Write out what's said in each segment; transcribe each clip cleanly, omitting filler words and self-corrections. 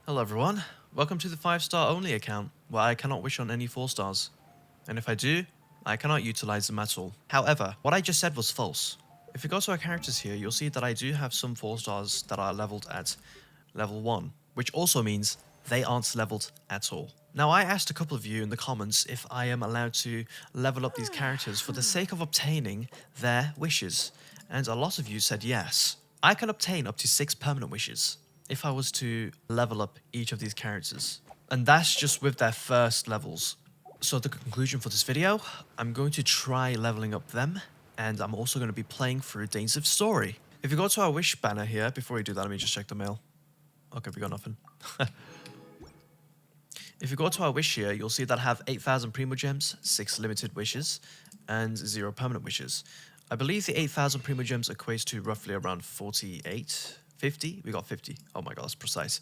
Hello everyone, welcome to the 5-star only account, where I cannot wish on any 4 stars. And if I do, I cannot utilize them at all. However, what I just said was false. If you go to our characters here, you'll see that I do have some 4 stars that are leveled at level 1, which also means they aren't leveled at all. Now I asked a couple of you in the comments if I am allowed to level up these characters for the sake of obtaining their wishes, and a lot of you said yes. I can obtain up to 6 permanent wishes if I was to level up each of these characters. And that's just with their first levels. So the conclusion for this video, I'm going to try leveling up them, and I'm also going to be playing through Dainsleif's story. If you go to our wish banner here, before we do that, let me just check the mail. Okay, we got nothing. If you go to our wish here, you'll see that I have 8,000 Primo Gems, 6 limited wishes, and 0 permanent wishes. I believe the 8,000 Primo Gems equates to roughly around 48, 50? We got 50. Oh my god, that's precise.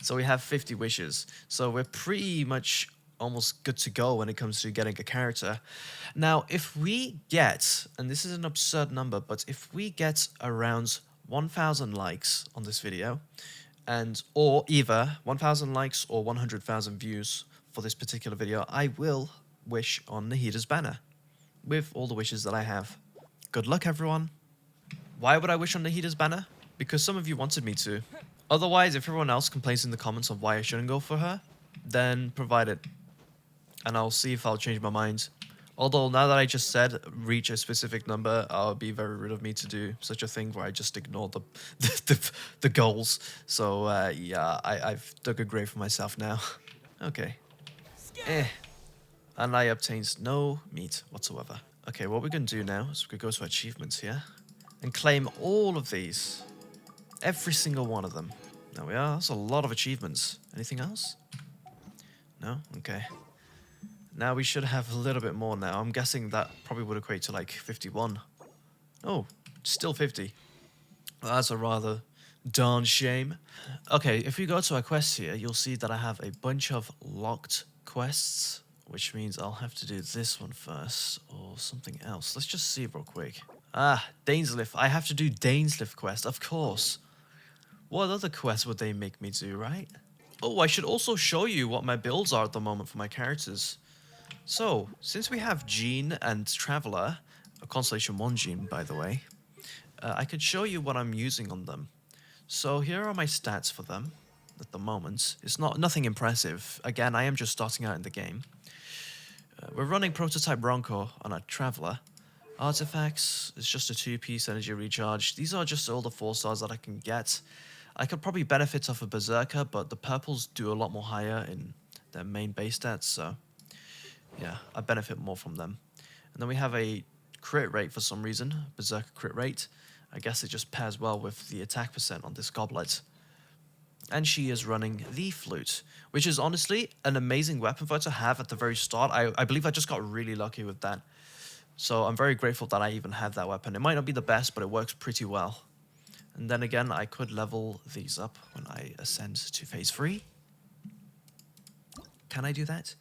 So we have 50 wishes. So we're pretty much almost good to go when it comes to getting a character. Now, if we get, and this is an absurd number, but if we get around 1,000 likes on this video, or either 1,000 likes or 100,000 views for this particular video, I will wish on Nahida's banner with all the wishes that I have. Good luck, everyone. Why would I wish on Nahida's banner? Because some of you wanted me to. Otherwise, if everyone else complains in the comments of why I shouldn't go for her, then provide it. And I'll see if I'll change my mind. Although, now that I just said reach a specific number, I'll be very rude of me to do such a thing where I just ignore the goals. So, yeah, I've dug a grave for myself now. Okay. And I obtained no meat whatsoever. Okay, what we're going to do now is we go to achievements here and claim all of these. Every single one of them. There we are. That's a lot of achievements. Anything else? No? Okay. Now we should have a little bit more now. I'm guessing that probably would equate to like 51. Oh, still 50. Well, that's a rather darn shame. Okay, if we go to our quests here, you'll see that I have a bunch of locked quests, which means I'll have to do this one first or something else. Let's just see real quick. Ah, Dainslief. I have to do Dainslief quest, of course. What other quests would they make me do, right? Oh, I should also show you what my builds are at the moment for my characters. So, since we have Jean and Traveler, a Constellation 1 Jean, by the way, I could show you what I'm using on them. So here are my stats for them at the moment. It's nothing impressive. Again, I am just starting out in the game. We're running Prototype Bronco on our Traveler. Artifacts, it's just a 2-piece energy recharge. These are just all the 4 stars that I can get. I could probably benefit off a Berserker, but the purples do a lot more higher in their main base stats, so yeah, I benefit more from them. And then we have a crit rate for some reason, Berserker crit rate. I guess it just pairs well with the attack percent on this goblet. And she is running the flute, which is honestly an amazing weapon for her to have at the very start. I believe I just got really lucky with that. So I'm very grateful that I even have that weapon. It might not be the best, but it works pretty well. And then again, I could level these up when I ascend to phase 3. Can I do that?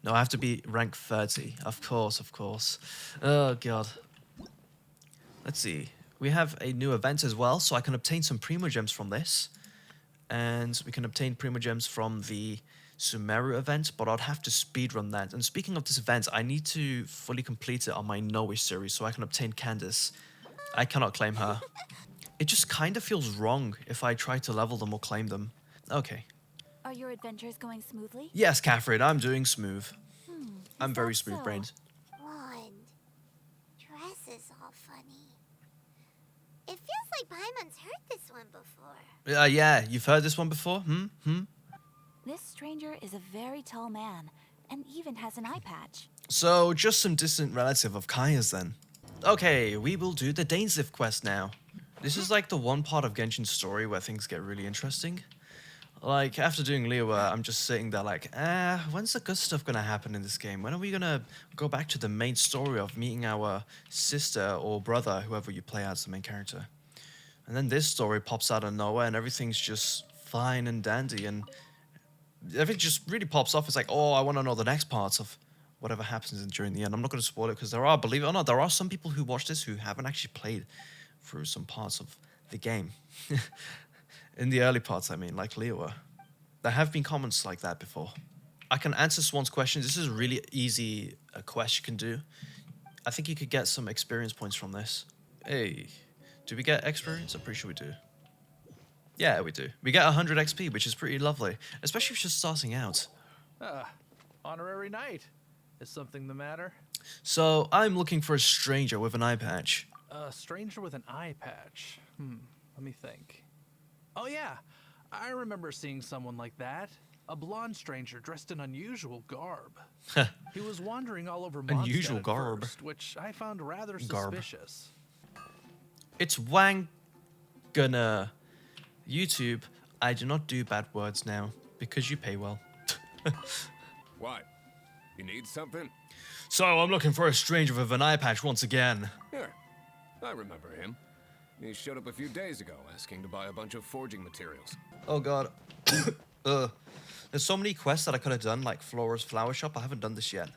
No, I have to be rank 30. Of course, of course. Oh, God. Let's see. We have a new event as well, so I can obtain some Primo Gems from this. And we can obtain Primo Gems from the Sumeru event, but I'd have to speedrun that. And speaking of this event, I need to fully complete it on my No-Wish series so I can obtain Candace. I cannot claim her. It just kind of feels wrong if I try to level them or claim them. Okay. Are your adventures going smoothly? Yes, Catherine, I'm doing smooth. I'm very smooth-brained. Blonde. Dress is all funny. It feels like Paimon's heard this one before. Yeah, you've heard this one before? This stranger is a very tall man, and even has an eye patch. So, just some distant relative of Kaya's then. Okay, we will do the Dainslief quest now. This is like the one part of Genshin's story where things get really interesting. Like, after doing Liyue, I'm just sitting there like, when's the good stuff gonna happen in this game? When are we gonna go back to the main story of meeting our sister or brother, whoever you play as the main character? And then this story pops out of nowhere and everything's just fine and dandy and everything just really pops off. It's like, oh, I want to know the next parts of whatever happens during the end. I'm not going to spoil it because there are, believe it or not, there are some people who watch this who haven't actually played through some parts of the game. In the early parts, I mean, like Liyue. There have been comments like that before. I can answer Swan's question. This is a really easy quest you can do. I think you could get some experience points from this. Hey, do we get experience? I'm pretty sure we do. Yeah, we do. We get 100 XP, which is pretty lovely, especially if you're just starting out. Honorary knight. Is something the matter? So, I'm looking for a stranger with an eye patch. A stranger with an eye patch. Let me think. Oh yeah, I remember seeing someone like that. A blonde stranger dressed in unusual garb. He was wandering all over Mondstadt Unusual at garb. first, which I found rather Garb. suspicious. It's Wang gonna YouTube. I do not do bad words now because you pay well. What? You need something? So I'm looking for a stranger with an eye patch once again. Here. I remember him. He showed up a few days ago asking to buy a bunch of forging materials. Oh god. There's so many quests that I could have done, like Flora's Flower Shop. I haven't done this yet.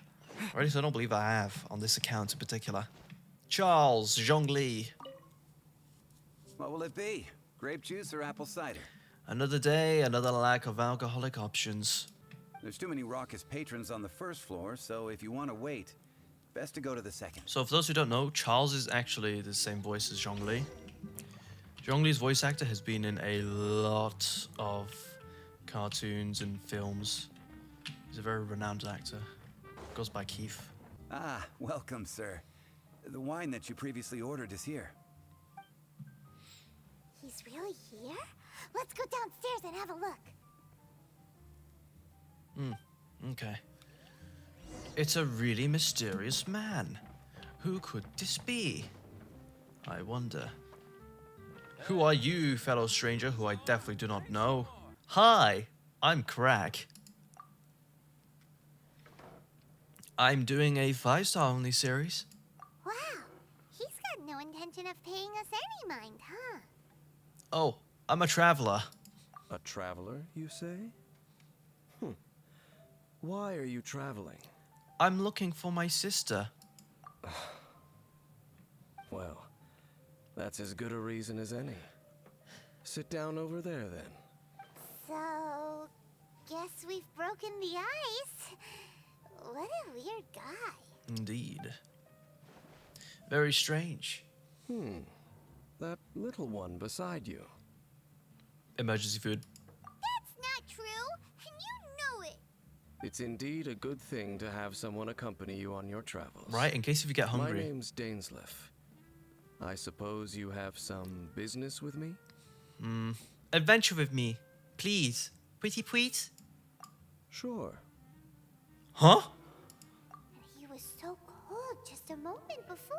Or at least I don't believe I have on this account in particular. Charles Zhongli. What will it be? Grape juice or apple cider? Another day, another lack of alcoholic options. There's too many raucous patrons on the first floor, so if you want to wait, best to go to the second. So for those who don't know, Charles is actually the same voice as Zhongli. Zhongli's voice actor has been in a lot of cartoons and films. He's a very renowned actor. Goes by Keith. Ah, welcome, sir. The wine that you previously ordered is here. He's really here? Let's go downstairs and have a look. Okay. It's a really mysterious man. Who could this be? I wonder. Who are you, fellow stranger, who I definitely do not know? Hi, I'm Krac. I'm doing a 5-star only series. Wow, he's got no intention of paying us any mind, huh? Oh, I'm a traveler. A traveler, you say? Why are you traveling? I'm looking for my sister. Well, that's as good a reason as any. Sit down over there, then. So, guess we've broken the ice. What a weird guy. Indeed. Very strange. That little one beside you. Emergency food. That's not true, and you know it. It's indeed a good thing to have someone accompany you on your travels. Right, in case if you get My hungry. name's Dainsleif. I suppose you have some business with me? Adventure with me, please. Pretty please. Sure. Huh? He was so cold just a moment before.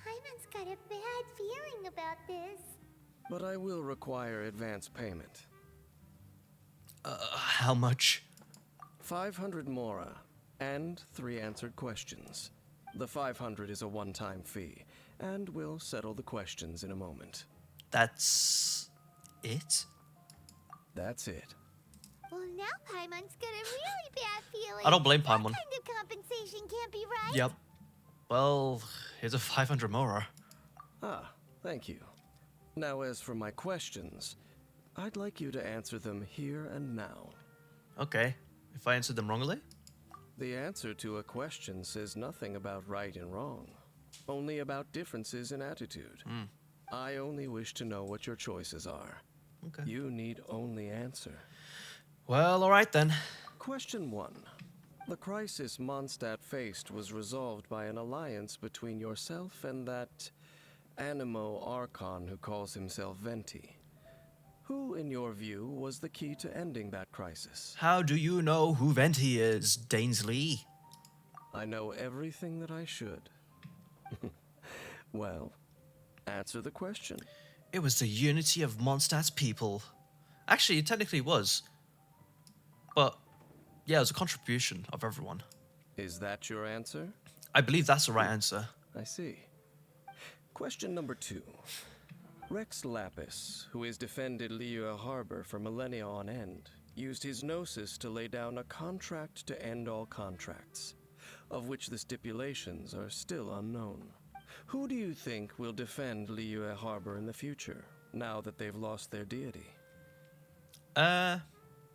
Paimon's got a bad feeling about this. But I will require advance payment. How much? 500 mora, and 3 answered questions. The 500 is a one-time fee, and we'll settle the questions in a moment. That's it? That's it. Well, now Paimon's got a really bad feeling. I don't blame That Paimon. kind of compensation can't be right. Yep. Well, here's a 500 mora. Ah, thank you. Now, as for my questions, I'd like you to answer them here and now. Okay. If I answered them wrongly? The answer to a question says nothing about right and wrong, only about differences in attitude. I only wish to know what your choices are. Okay. You need only answer. Well, alright then. Question 1. The crisis Mondstadt faced was resolved by an alliance between yourself and that animo archon who calls himself Venti. Who, in your view, was the key to ending that crisis? How do you know who Venti is, Dainsleif? I know everything that I should. Well, answer the question. It was the unity of Mondstadt's people. Actually, it technically was. But, yeah, it was a contribution of everyone. Is that your answer? I believe that's the right answer. I see. Question number 2. Rex Lapis, who has defended Liyue Harbor for millennia on end, used his gnosis to lay down a contract to end all contracts, of which the stipulations are still unknown. Who do you think will defend Liyue Harbor in the future, now that they've lost their deity?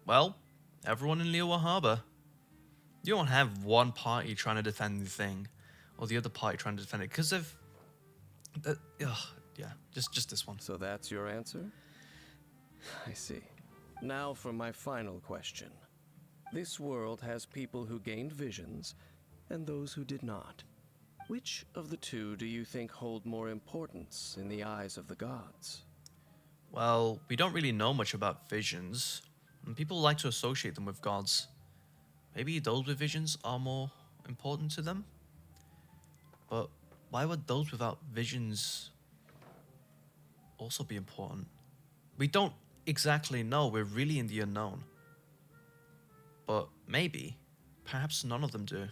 well, everyone in Liyue Harbor. You don't have one party trying to defend the thing, or the other party trying to defend it, because of... yeah, just this one. So that's your answer? I see. Now for my final question. This world has people who gained visions, and those who did not. Which of the two do you think hold more importance in the eyes of the gods? Well, we don't really know much about visions, and people like to associate them with gods. Maybe those with visions are more important to them? But why would those without visions also be important? We don't exactly know. We're really in the unknown. But maybe, perhaps none of them do.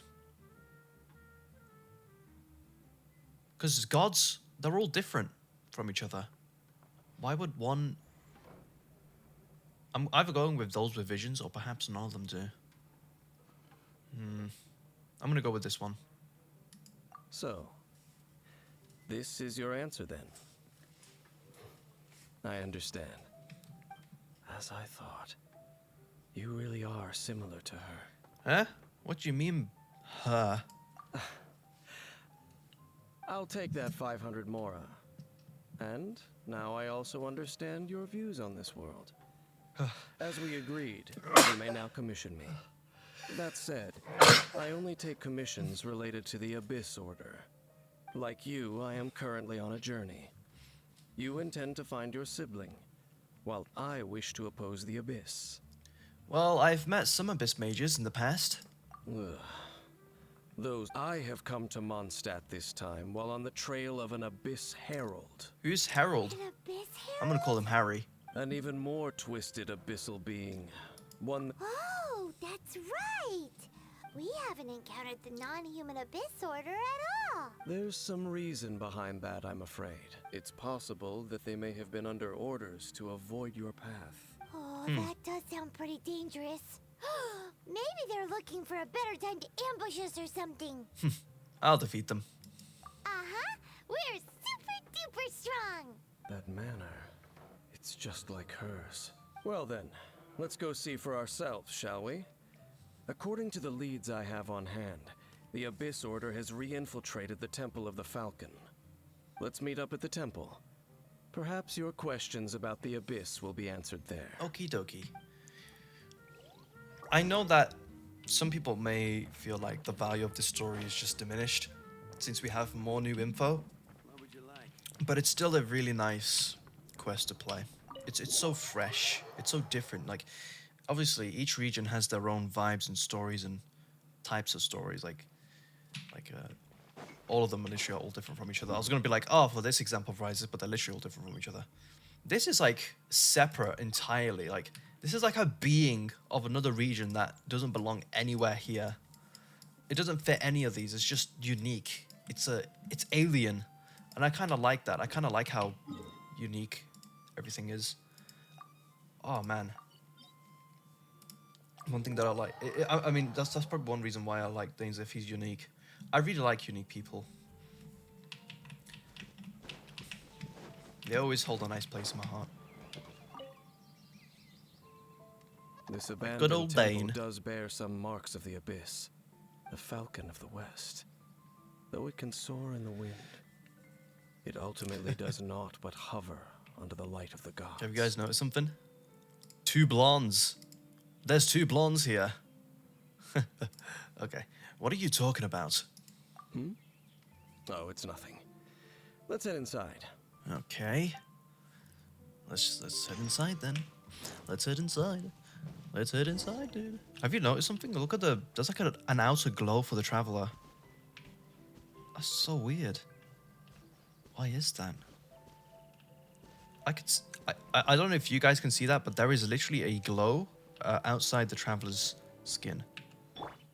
Because gods, they're all different from each other. Why would one... I'm either going with those with visions, or perhaps none of them do. I'm gonna go with this one. So, this is your answer then? I understand. As I thought. You really are similar to her. Huh? What do you mean, her? I'll take that 500 mora. And now I also understand your views on this world. As we agreed, you may now commission me. That said, I only take commissions related to the Abyss Order. Like you, I am currently on a journey. You intend to find your sibling, while I wish to oppose the Abyss. Well, I've met some Abyss mages in the past. Ugh. Those I have come to Mondstadt this time while on the trail of an Abyss Herald. Who's Herald? An abyss here? I'm gonna call him Harry. An even more twisted abyssal being. One Oh, that's right! We haven't encountered the non-human Abyss Order at all. There's some reason behind that, I'm afraid. It's possible that they may have been under orders to avoid your path. Oh, that does sound pretty dangerous. Maybe they're looking for a better time to ambush us or something. I'll defeat them. Uh-huh. We're super duper strong. That manner, it's just like hers. Well then, let's go see for ourselves, shall we? According to the leads I have on hand, the Abyss Order has re-infiltrated the Temple of the Falcon. Let's meet up at the temple. Perhaps your questions about the Abyss will be answered there. Okie dokie. I know that some people may feel like the value of this story is just diminished since we have more new info. But it's still a really nice quest to play. It's so fresh. It's so different. Like, obviously, each region has their own vibes and stories and types of stories. Like all of them are literally all different from each other. I was gonna be like, oh, for this example of Rises, but they're literally all different from each other. This is like separate entirely. Like, this is like a being of another region that doesn't belong anywhere here. It doesn't fit any of these. It's just unique. It's alien, and I kind of like that. I kind of like how unique everything is. Oh man. One thing that I like, I mean, that's probably one reason why I like Dainsleif. He's unique. I really like unique people. They always hold a nice place in my heart. This abandoned Good old temple Dain. does bear some marks of the Abyss, the Falcon of the West. Though it can soar in the wind, it ultimately does not but hover under the light of the gods. Have you guys noticed something? Two blondes. There's two blondes here. Okay, what are you talking about? Oh, it's nothing. Let's head inside. Okay. Let's head inside then. Let's head inside. Let's head inside, dude. Have you noticed something? Look at there's like an outer glow for the traveler. That's so weird. Why is that? I don't know if you guys can see that, but there is literally a glow outside the traveler's skin.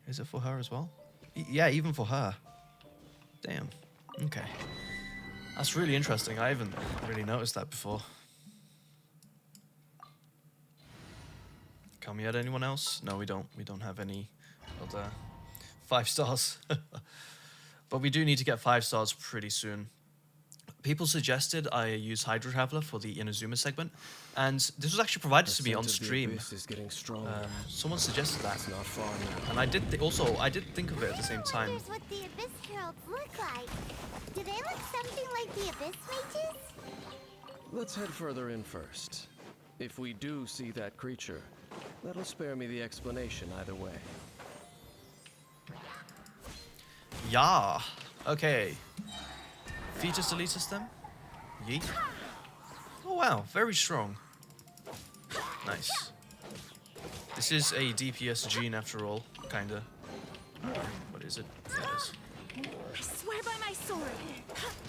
Is it for her as well? Yeah, even for her. Damn. Okay. That's really interesting. I haven't really noticed that before. Can we add anyone else? No, we don't. We don't have any other 5 stars. But we do need to get 5 stars pretty soon. people suggested I use Hydra Traveler for the Inazuma segment, and this was actually provided to me on Scent of the stream. abyss is getting stronger. Someone suggested that, It's not far now. and I did I did think of it at the same time. Wonders what the Abyss Heralds look like. Do they look something like the Abyss Mages? Let's head further in first. If we do see that creature, that'll spare me the explanation either way. Yeah. Okay. Fetus Elite them. Yeet. Oh wow, very strong. Nice. This is a DPS gene after all, kinda. What is it? That is. I swear by my sword.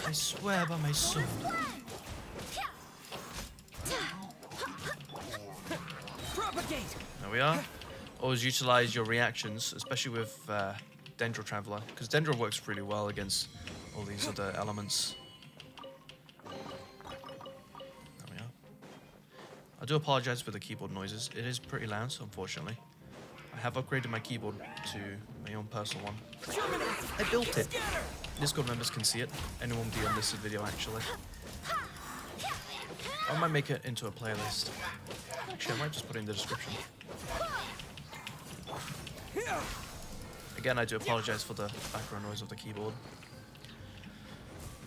I swear by my soul. Propagate. There we are. Always utilize your reactions, especially with Dendro Traveler, because Dendro works pretty well against all these other elements. There we are. I do apologize for the keyboard noises. It is pretty loud, unfortunately. I have upgraded my keyboard to my own personal one. I built it. Discord members can see it. Anyone beyond this video, actually. I might make it into a playlist. Actually, I might just put it in the description. Again, I do apologize for the background noise of the keyboard.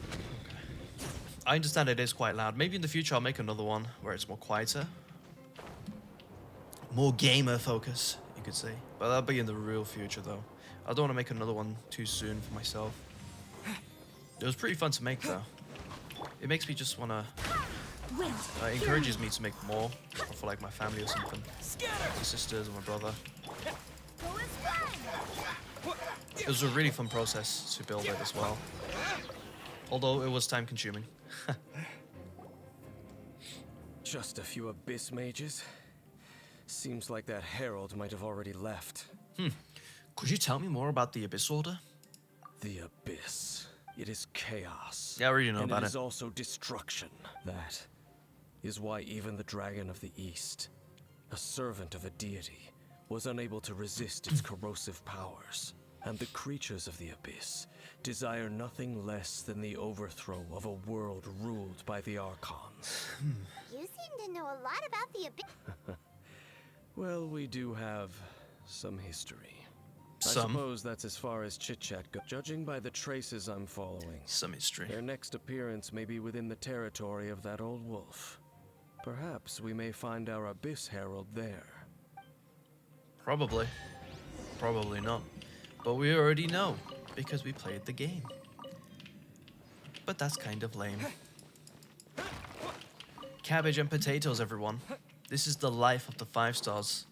Okay. I understand it is quite loud. Maybe in the future I'll make another one where it's more quieter. More gamer focus, you could say. But that'll be in the real future though. I don't want to make another one too soon for myself. It was pretty fun to make though. It makes me just want to... encourages me to make more, or for like my family or something. My sisters or my brother. It was a really fun process to build it as well. Although it was time consuming. Just a few abyss mages? Seems like that herald might have already left. Could you tell me more about the Abyss Order? The abyss. It is chaos. Yeah, I already know and about it is it. also destruction. That is why even the Dragon of the East, a servant of a deity, was unable to resist its corrosive powers. And the creatures of the abyss desire nothing less than the overthrow of a world ruled by the archons. You seem to know a lot about the Abyss. Well, we do have some history. I Some suppose that's as far as chit-chat goes. Judging by the traces I'm following, history. their next appearance may be within the territory of that old wolf. Perhaps we may find our Abyss Herald there. Probably. Probably not. But we already know, because we played the game. But that's kind of lame. Cabbage and potatoes, everyone. This is the life of the 5 stars.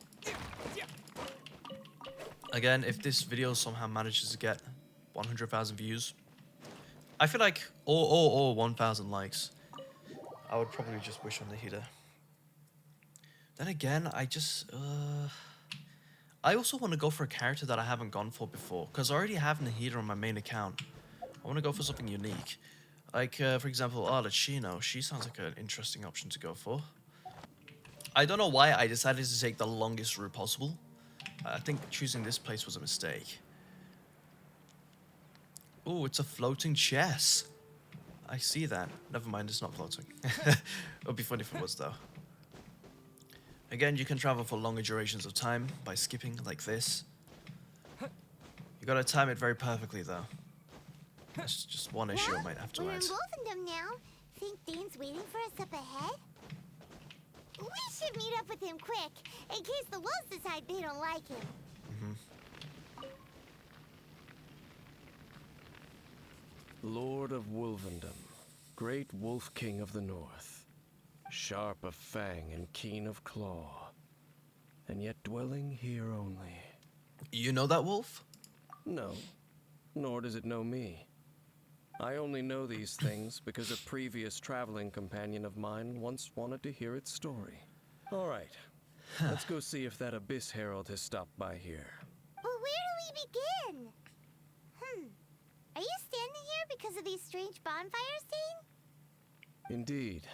Again, if this video somehow manages to get 100,000 views, I feel like, or 1,000 likes, I would probably just wish on Nahida. Then again, I also want to go for a character that I haven't gone for before, because I already have Nahida on my main account. I want to go for something unique. Like, for example, Chino. She sounds like an interesting option to go for. I don't know why I decided to take the longest route possible. I think choosing this place was a mistake. Oh, it's a floating chess. I see that. Never mind, it's not floating. It would be funny if it was, though. Again, you can travel for longer durations of time by skipping like this. You gotta time it very perfectly, though. That's just one issue I might have to We're in add. Wolfendom now. Think Dane's waiting for us up ahead? We should meet up with him quick, in case the wolves decide they don't like him. Lord of Wolfendom, great wolf king of the north, sharp of fang and keen of claw, and yet dwelling here only. You know that wolf? No, nor does it know me. I only know these things because a previous traveling companion of mine once wanted to hear its story. All right, let's go see if that Abyss Herald has stopped by here. But where do we begin? Are you standing here because of these strange bonfires, Dane? Indeed.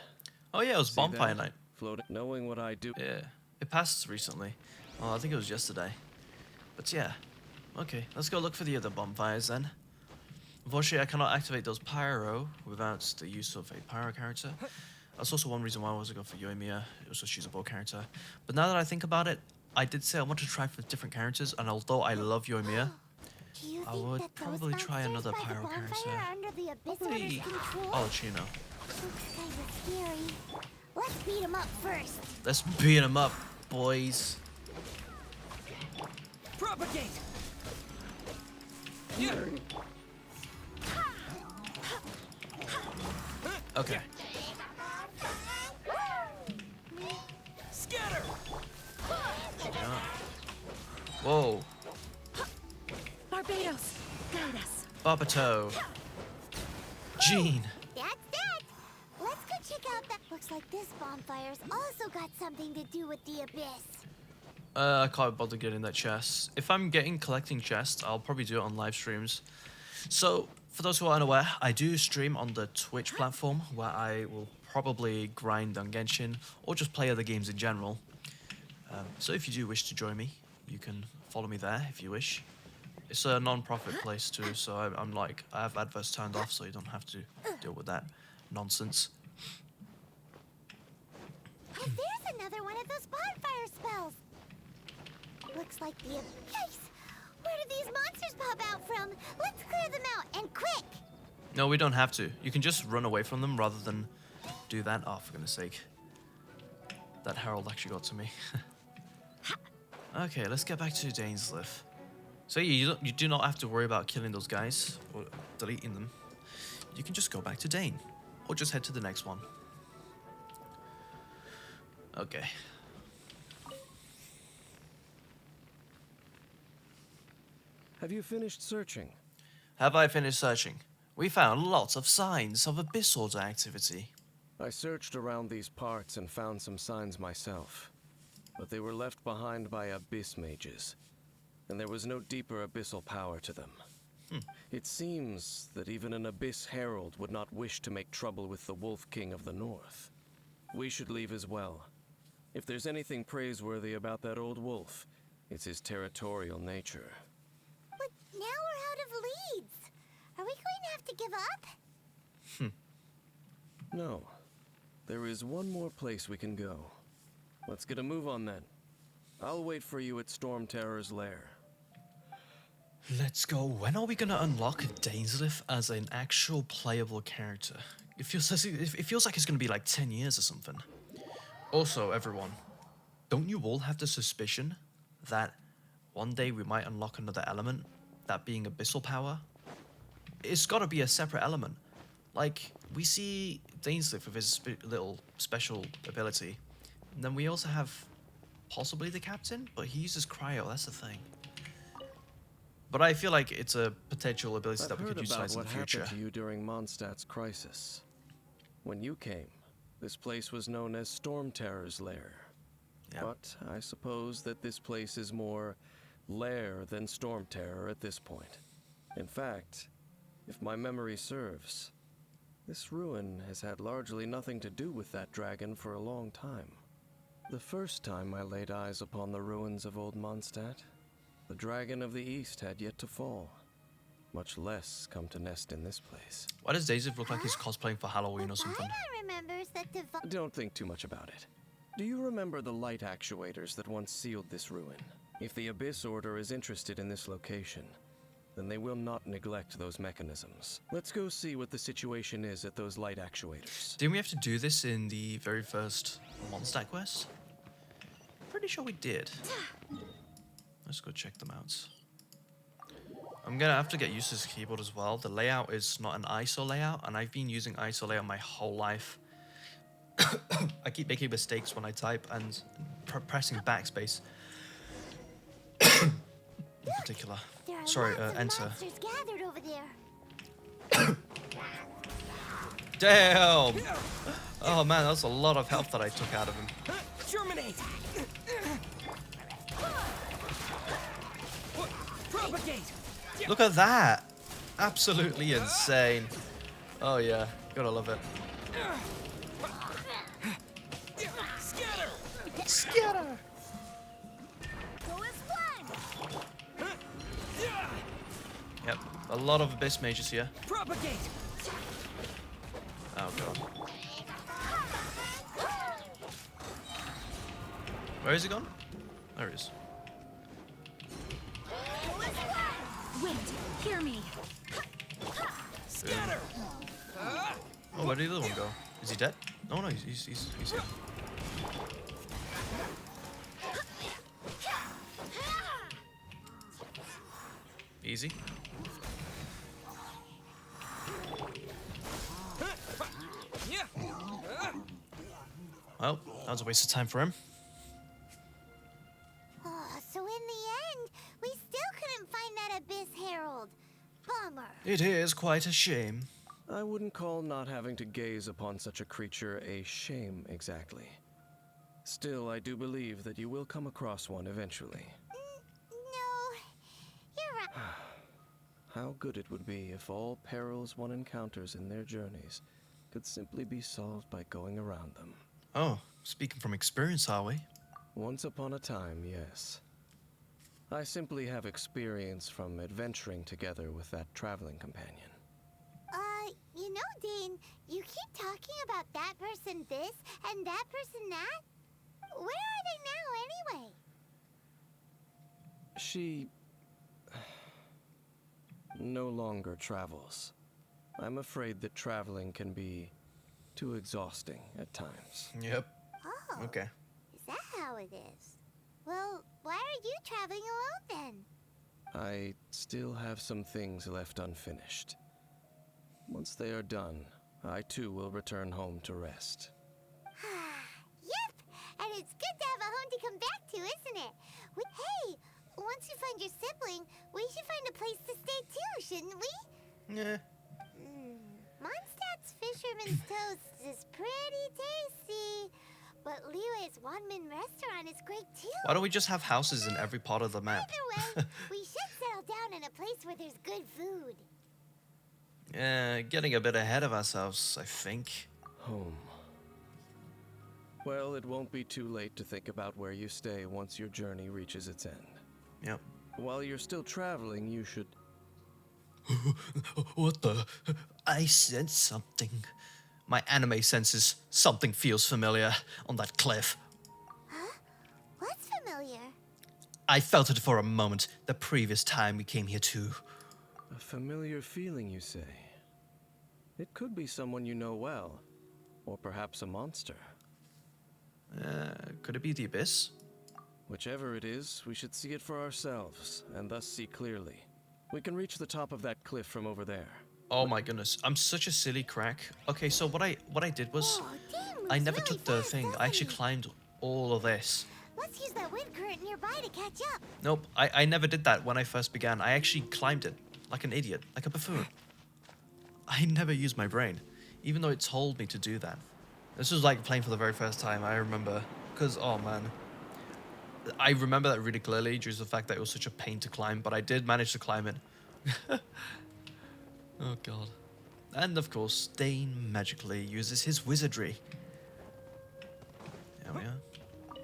Oh yeah, it was See bonfire that? night. Floating, knowing what I do. Yeah, it passed recently. Oh, I think it was yesterday. But yeah, okay, let's go look for the other bonfires then. Unfortunately, I cannot activate those pyro without the use of a pyro character. That's also one reason why I was going for Yoimiya. It was just use a bow character. But now that I think about it, I did say I want to try for different characters, and although I love Yoimiya, Do you I think would that probably those try monsters another by the pyro bonfire character. are under the Abyss Probably Order's control? Alchino. Looks kinda scary. Let's beat him up first. Let's beat him up, boys. Propagate! Okay. Scatter! Yeah. Whoa. Barbados, guide us. Barbato. Jean. That's that. Let's go check out that. Looks like this bonfire's also got something to do with the Abyss. I can't bother getting that chest. If I'm collecting chests, I'll probably do it on live streams. So, for those who are unaware, I do stream on the Twitch platform where I will probably grind on Genshin or just play other games in general. So if you do wish to join me, you can follow me there if you wish. It's a non-profit place too, so I'm like, I have adverts turned off so you don't have to deal with that nonsense. And there's another one of those bonfire spells. Looks like the Abyss. Where do these monsters pop out from? Let's clear them out, and quick! No, we don't have to. You can just run away from them rather than do that. Oh, for goodness sake. That Herald actually got to me. Okay, let's get back to Dainslief. So you do not have to worry about killing those guys or deleting them. You can just go back to Dain or just head to the next one. Okay. Have you finished searching? Have I finished searching? We found lots of signs of Abyss Order activity. I searched around these parts and found some signs myself, but they were left behind by Abyss mages, and there was no deeper abyssal power to them. It seems that even an Abyss Herald would not wish to make trouble with the Wolf King of the North. We should leave as well. If there's anything praiseworthy about that old wolf, it's his territorial nature. But now we're out of leads. Are we going to have to give up? No. There is one more place we can go. Let's get a move on then. I'll wait for you at Stormterror's lair. Let's go. When are we going to unlock Dainslief as an actual playable character? It feels like it's going to be like 10 years or something. Also, everyone, don't you all have the suspicion that one day we might unlock another element, that being abyssal power? It's got to be a separate element. Like, we see Dainslief with his little special ability, and then we also have possibly the captain, but he uses cryo, that's the thing. But I feel like it's a potential ability that we could utilize in the future. What happened to you during Mondstadt's crisis. When you came, this place was known as Stormterror's lair. Yep. But I suppose that this place is more lair than Stormterror at this point. In fact, if my memory serves, this ruin has had largely nothing to do with that dragon for a long time. The first time I laid eyes upon the ruins of old Mondstadt, the dragon of the east had yet to fall, much less come to nest in this place. Why does Dainslief look like he's cosplaying for Halloween or something? Paimon remembers that Don't think too much about it. Do you remember the light actuators that once sealed this ruin? If the Abyss Order is interested in this location, then they will not neglect those mechanisms. Let's go see what the situation is at those light actuators. Didn't we have to do this in the very first Mondstadt quest? Pretty sure we did. Let's go check them out. I'm gonna have to get used to this keyboard as well. The layout is not an ISO layout, and I've been using ISO layout my whole life. I keep making mistakes when I type and pressing backspace. In particular. there are Sorry, lots of enter. monsters gathered over there. Damn! Oh man, that's a lot of health that I took out of him. Germinate! Propagate! Look at that! Absolutely insane. Oh yeah, gotta love it. Scatter! Scatter! Go as one! Yep, a lot of abyss mages here. Propagate! Oh god. Where is he gone? There he is. Wait, hear me. Scatter! Oh, where did the other one go? Is he dead? No, no, he's here. Easy. Well, that was a waste of time for him. So in the end, we still couldn't find that Abyss Herald. Bummer. It is quite a shame. I wouldn't call not having to gaze upon such a creature a shame exactly. Still, I do believe that you will come across one eventually. No, you're right. How good it would be if all perils one encounters in their journeys could simply be solved by going around them. Oh, speaking from experience, are we? Once upon a time, yes. I simply have experience from adventuring together with that traveling companion. You know, Dane, you keep talking about that person this and that person that. Where are they now, anyway? She no longer travels. I'm afraid that traveling can be too exhausting at times. Yep. Oh. Okay. Is that how it is? Well, why are you traveling alone then? I still have some things left unfinished. Once they are done, I too will return home to rest. Yep, and it's good to have a home to come back to, isn't it? Hey, once you find your sibling, we should find a place to stay too, shouldn't we? Yeah. Mondstadt's Fisherman's Toast is pretty tasty, but Liyue's Wanmin restaurant is great too. Why don't we just have houses in every part of the map? Either way, we should settle down in a place where there's good food. Yeah, getting a bit ahead of ourselves, I think. Home. Well, it won't be too late to think about where you stay once your journey reaches its end. Yep. While you're still traveling, you should... What the? I sense something. My anime senses something feels familiar on that cliff. Huh? What's familiar? I felt it for a moment the previous time we came here too. A familiar feeling, you say? It could be someone you know well, or perhaps a monster. Could it be the Abyss? Whichever it is, we should see it for ourselves, and thus see clearly. We can reach the top of that cliff from over there. Oh my goodness, I'm such a silly crack. Okay, so what I did was, Whoa, Dane moves I never really took the fast, thing. doesn't I actually he? climbed all of this. Let's use that wind current nearby to catch up. Nope, I never did that when I first began. I actually climbed it, like an idiot, like a buffoon. I never used my brain, even though it told me to do that. This was like playing for the very first time, I remember. Because, oh man. I remember that really clearly due to the fact that it was such a pain to climb, but I did manage to climb it. Oh god. And of course, Dane magically uses his wizardry. There we are.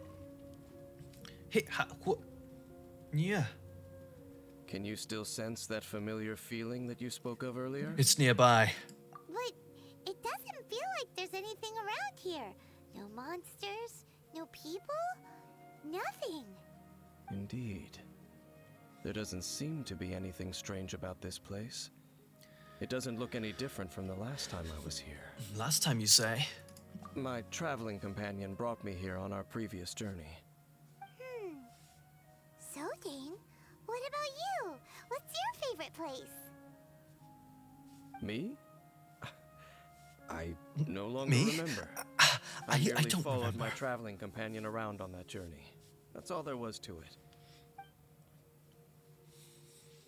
Hey, what? Yeah. Can you still sense that familiar feeling that you spoke of earlier? It's nearby. But it doesn't feel like there's anything around here. No monsters, no people, nothing. Indeed. There doesn't seem to be anything strange about this place. It doesn't look any different from the last time I was here. Last time you say. My traveling companion brought me here on our previous journey. So, Dane, what about you? What's your favorite place? Me? I no longer Me? remember. I merely don't followed remember. my traveling companion around on that journey. That's all there was to it.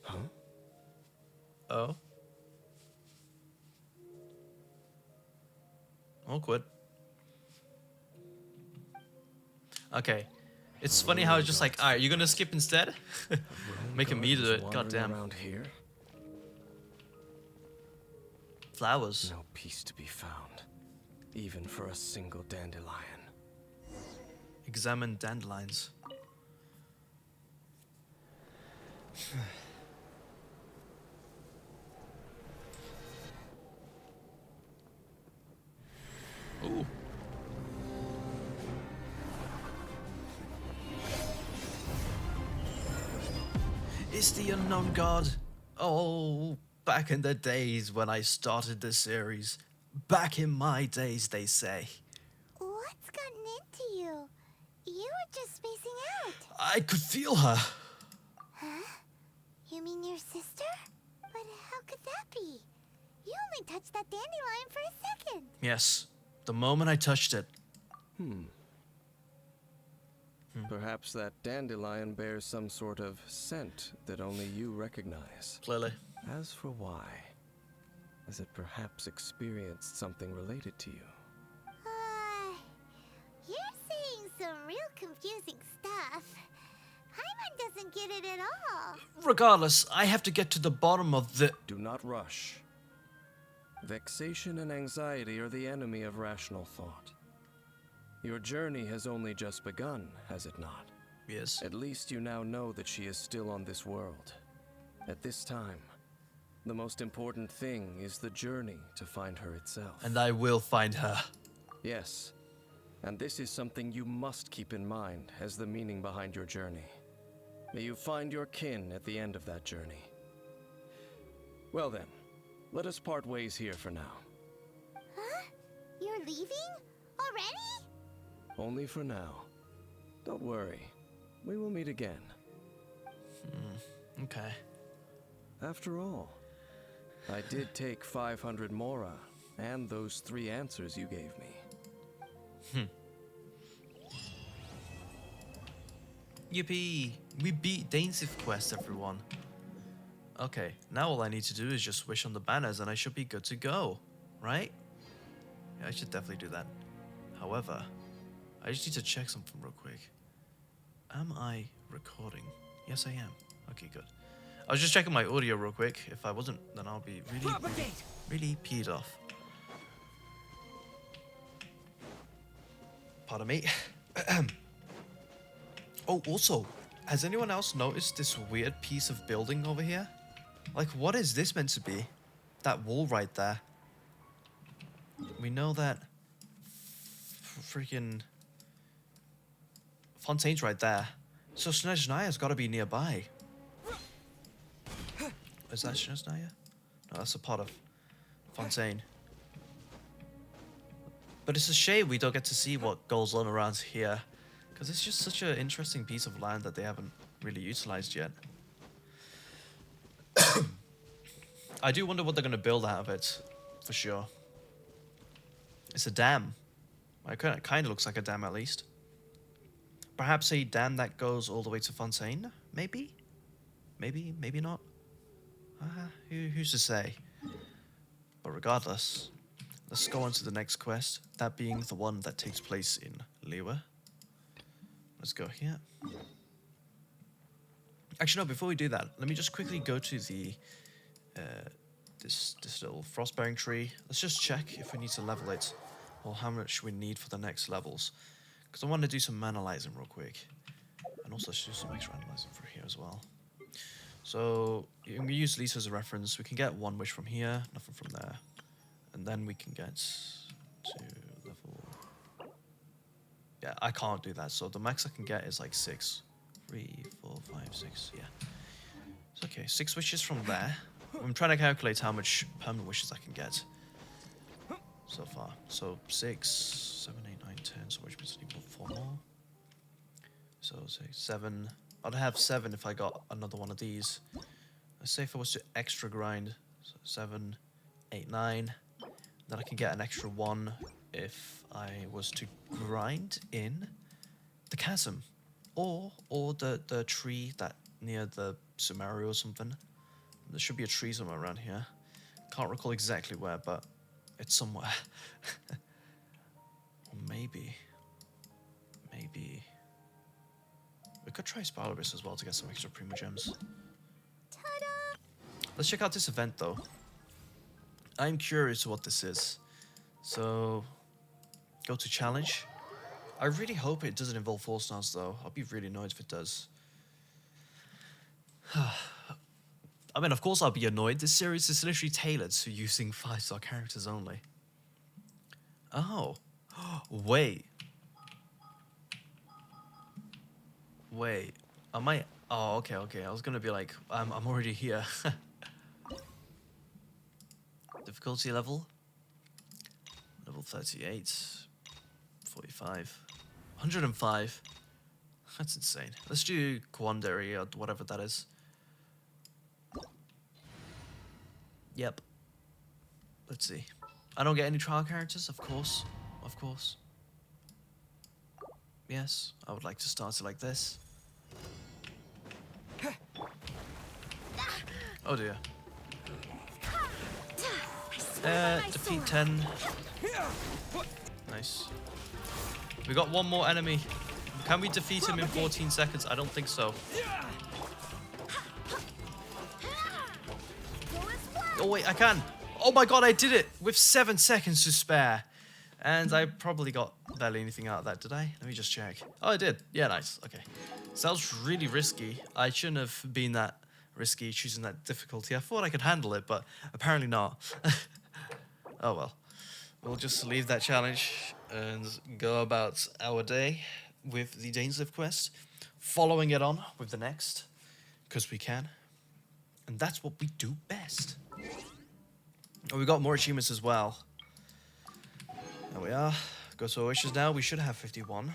Huh? Oh. Awkward. Okay. It's funny how it's just like, alright, you're gonna skip instead? Making me do it, Wandering goddamn. around here, Flowers. no peace to be found, even for a single dandelion. Examine dandelions. It's the unknown god. Oh, back in the days when I started this series. Back in my days, they say. What's gotten into you? You were just spacing out. I could feel her. Huh? You mean your sister? But how could that be? You only touched that dandelion for a second. Yes, the moment I touched it. Perhaps that dandelion bears some sort of scent that only you recognize. Clearly. As for why, has it perhaps experienced something related to you? You're saying some real confusing stuff. Paimon doesn't get it at all. Regardless, I have to get to the bottom of the... Do not rush. Vexation and anxiety are the enemy of rational thought. Your journey has only just begun, has it not? Yes. At least you now know that she is still on this world. At this time, the most important thing is the journey to find her itself. And I will find her. Yes, and this is something you must keep in mind as the meaning behind your journey. May you find your kin at the end of that journey. Well then, let us part ways here for now. Huh? You're leaving? Already? Only for now. Don't worry, we will meet again. Okay. After all, I did take 500 mora and those 3 answers you gave me. Yippee! We beat Dainslief quest, everyone. Okay, now all I need to do is just wish on the banners and I should be good to go, right? Yeah, I should definitely do that. However, I just need to check something real quick. Am I recording? Yes, I am. Okay, good. I was just checking my audio real quick. If I wasn't, then I'll be really peed off. Pardon me. Oh, also, has anyone else noticed this weird piece of building over here? Like, what is this meant to be? That wall right there. We know that freaking Fontaine's right there. So Snezhnaya's got to be nearby. Is that Snezhnaya? No, that's a part of Fontaine. But it's a shame we don't get to see what goes on around here. Because it's just such an interesting piece of land that they haven't really utilized yet. I do wonder what they're going to build out of it, for sure. It's a dam. It kind of looks like a dam, at least. Perhaps a dam that goes all the way to Fontaine? Maybe? Maybe not. Who's to say? But regardless, let's go on to the next quest. That being the one that takes place in Liyue. Let's go here. Actually, no, before we do that, let me just quickly go to the this little frostbearing tree. Let's just check if we need to level it or how much we need for the next levels. Because I want to do some manalizing real quick. And also do some extra analyzing for here as well. So, you can use Lisa as a reference. We can get 1 wish from here, nothing from there. And then we can get to level... Yeah, I can't do that. So the max I can get is like 6. 3, 4, 5, 6, yeah. It's okay, 6 wishes from there. I'm trying to calculate how much permanent wishes I can get so far. So 6, 7, 8, 9, 10, so which means I need 4 more. So 6, 7. I'd have 7 if I got another one of these. Let's say if I was to extra grind, so 7, 8, 9. Then I can get an extra 1 if I was to grind in the chasm. Or the tree that near the Sumeru or something. There should be a tree somewhere around here. Can't recall exactly where, but it's somewhere. Or maybe. We could try Spiralibus as well to get some extra Primo Gems. Ta-da! Let's check out this event though. I'm curious what this is. So, go to challenge. I really hope it doesn't involve 4 stars though. I'll be really annoyed if it does. I mean, of course I'll be annoyed. This series is literally tailored to using 5-star characters only. Oh. Wait. Am I Oh, okay, okay. I was gonna be like, I'm already here. Difficulty level. Level 38. 45. 105. That's insane. Let's do Quandary or whatever that is. Yep. Let's see. I don't get any trial characters, of course. Of course. Yes, I would like to start it like this. Oh dear. Defeat 10. Nice. We got one more enemy. Can we defeat him in 14 seconds? I don't think so. Oh wait, I can. Oh my god, I did it with 7 seconds to spare. And I probably got barely anything out of that, did I? Let me just check. Oh, I did. Yeah, nice. Okay. Sounds really risky. I shouldn't have been that risky choosing that difficulty. I thought I could handle it, but apparently not. Oh well. We'll just leave that challenge and go about our day with the Dainslief quest, following it on with the next, because we can. And that's what we do best. Oh, we got more achievements as well. There we are. Go to our wishes now. We should have 51.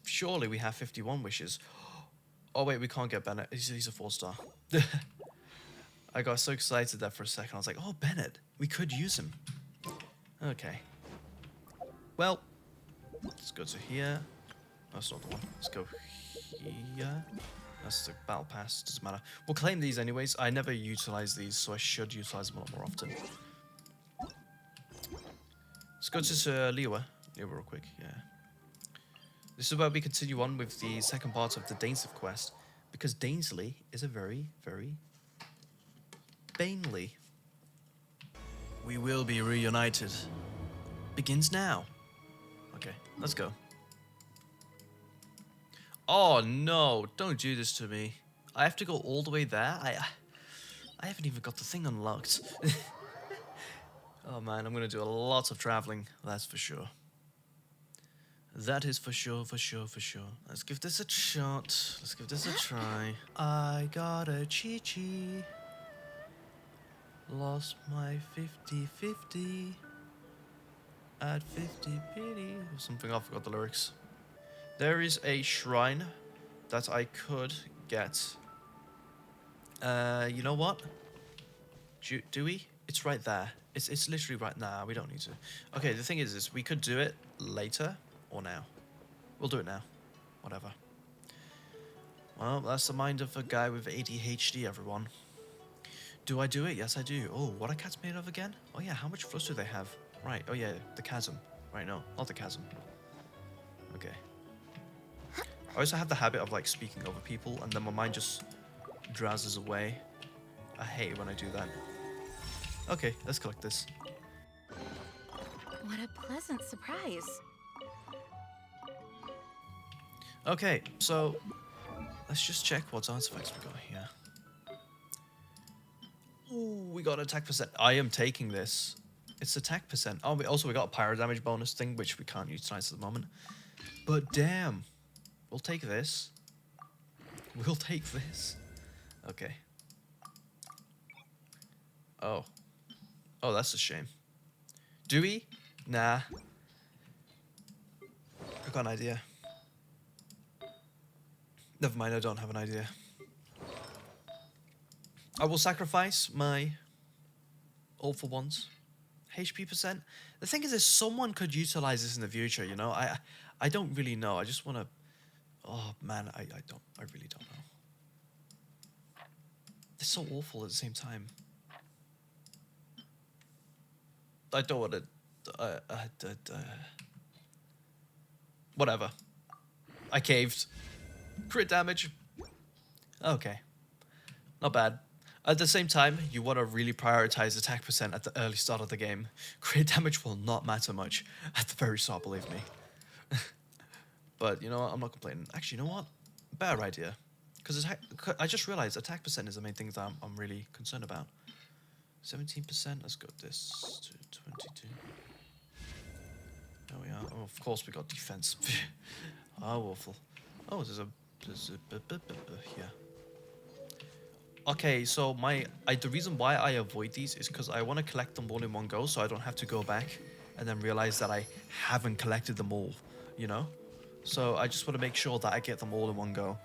Surely we have 51 wishes. Oh wait, we can't get Bennett. He's a 4-star. I got so excited there for a second. I was like, oh, Bennett. We could use him. Okay. Well, let's go to here. That's not the one. Let's go here. That's the battle pass. Doesn't matter. We'll claim these anyways. I never utilize these, so I should utilize them a lot more often. Let's go to Liwa. Liwa real quick, yeah. This is where we continue on with the second part of the Dainslief quest, because Dainsleif is a very, very Banely. We will be reunited. Begins now. Okay, let's go. Oh no, don't do this to me. I have to go all the way there? I haven't even got the thing unlocked. Oh man, I'm gonna do a lot of traveling, that's for sure. That is for sure, for sure, for sure. Let's give this a shot. Let's give this a try. I got a chi-chi. Lost my 50-50. At 50 pity. Or something, I forgot the lyrics. There is a shrine that I could get. You know what? Do we? It's right there. It's literally right now. We don't need to. Okay, the thing is we could do it later or now. We'll do it now. Whatever. Well, that's the mind of a guy with ADHD, everyone. Do I do it? Yes, I do. Oh, what are cats made of again? Oh yeah, how much flush do they have? Right, oh yeah, the chasm. Right, no, not the chasm. Okay. I also have the habit of like speaking over people and then my mind just drowses away. I hate when I do that. Okay, let's collect this. What a pleasant surprise. Okay, so let's just check what artifacts we got here. Ooh, we got attack percent. I am taking this. It's attack percent. Oh, we got a pyro damage bonus thing, which we can't utilize at the moment. But damn, we'll take this. We'll take this. Okay. Oh. Oh, that's a shame. Do we? Nah. I've got an idea. Never mind, I don't have an idea. I will sacrifice my all for ones. HP percent. The thing is, someone could utilize this in the future, you know? I don't really know. I just want to... Oh, man, I really don't know. They're so awful at the same time. I don't want to... whatever. I caved. Crit damage. Okay. Not bad. At the same time, you want to really prioritize attack percent at the early start of the game. Crit damage will not matter much at the very start, believe me. But you know what? I'm not complaining. Actually, you know what? Better idea. Because I just realized attack percent is the main thing that I'm really concerned about. 17%. Let's go this to 22. There we are. Oh, of course we got defense. Oh, awful. Oh, there's a here. Okay, so the reason why I avoid these is because I want to collect them all in one go, so I don't have to go back and then realize that I haven't collected them all, you know? So I just want to make sure that I get them all in one go.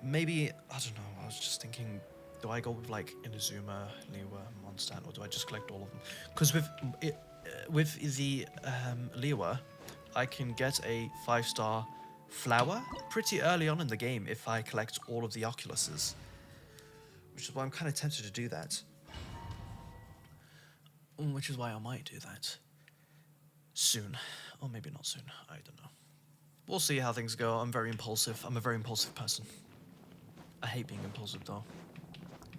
Maybe, I don't know, I was just thinking, do I go with like Inazuma, Liwa, Mondstadt, or do I just collect all of them? Because with the Liwa, I can get a 5-star flower pretty early on in the game if I collect all of the Oculuses. Which is why I'm kind of tempted to do that. Which is why I might do that. Soon. Or maybe not soon. I don't know. We'll see how things go. I'm very impulsive. I'm a very impulsive person. I hate being impulsive though.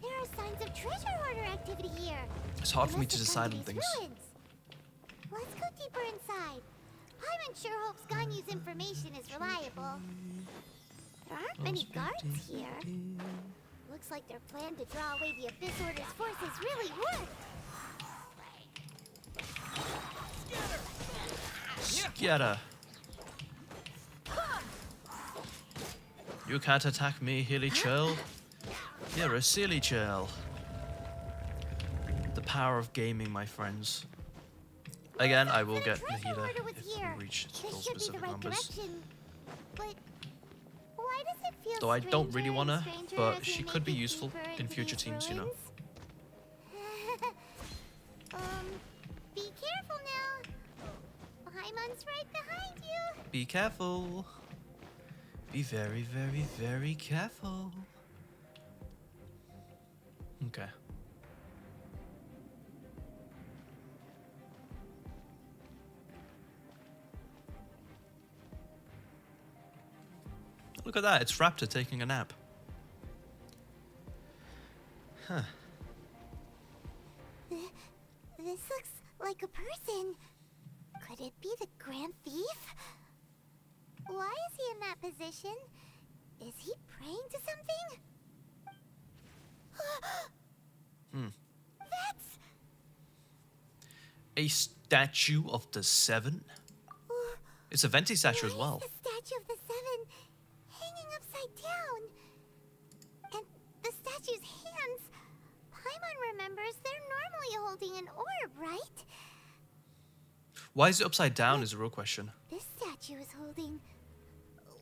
There are signs of treasure hoarder activity here. It's hard for me Must to have decide come on these things. ruins. Let's go deeper inside. Paimon sure hopes Ganyu's information is reliable. There aren't many guards here. Looks like their plan to draw away the Abyss Order's forces really worked. Scatter! You can't attack me, hilly churl. You're a silly churl. The power of gaming, my friends. Again, I will get Treasure Nahida hoarder was if here. we reach This those should be the specific right numbers. direction. But why does it feel Though I don't really stranger wanna, and stranger but as we she make could be it useful deeper in into future these teams, you know. ruins? Be careful now. Paimon's right behind you. Be careful. Be very, very, very careful. Okay. Look at that, it's Raptor taking a nap. Huh. This looks like a person. Could it be the Grand Thief? Why is he in that position? Is he praying to something? That's... A statue of the Seven? It's a Venti statue as well. Why is the statue of the Seven hanging upside down? And the statue's hands... Paimon remembers they're normally holding an orb, right? Why is it upside down is a real question. This statue is holding...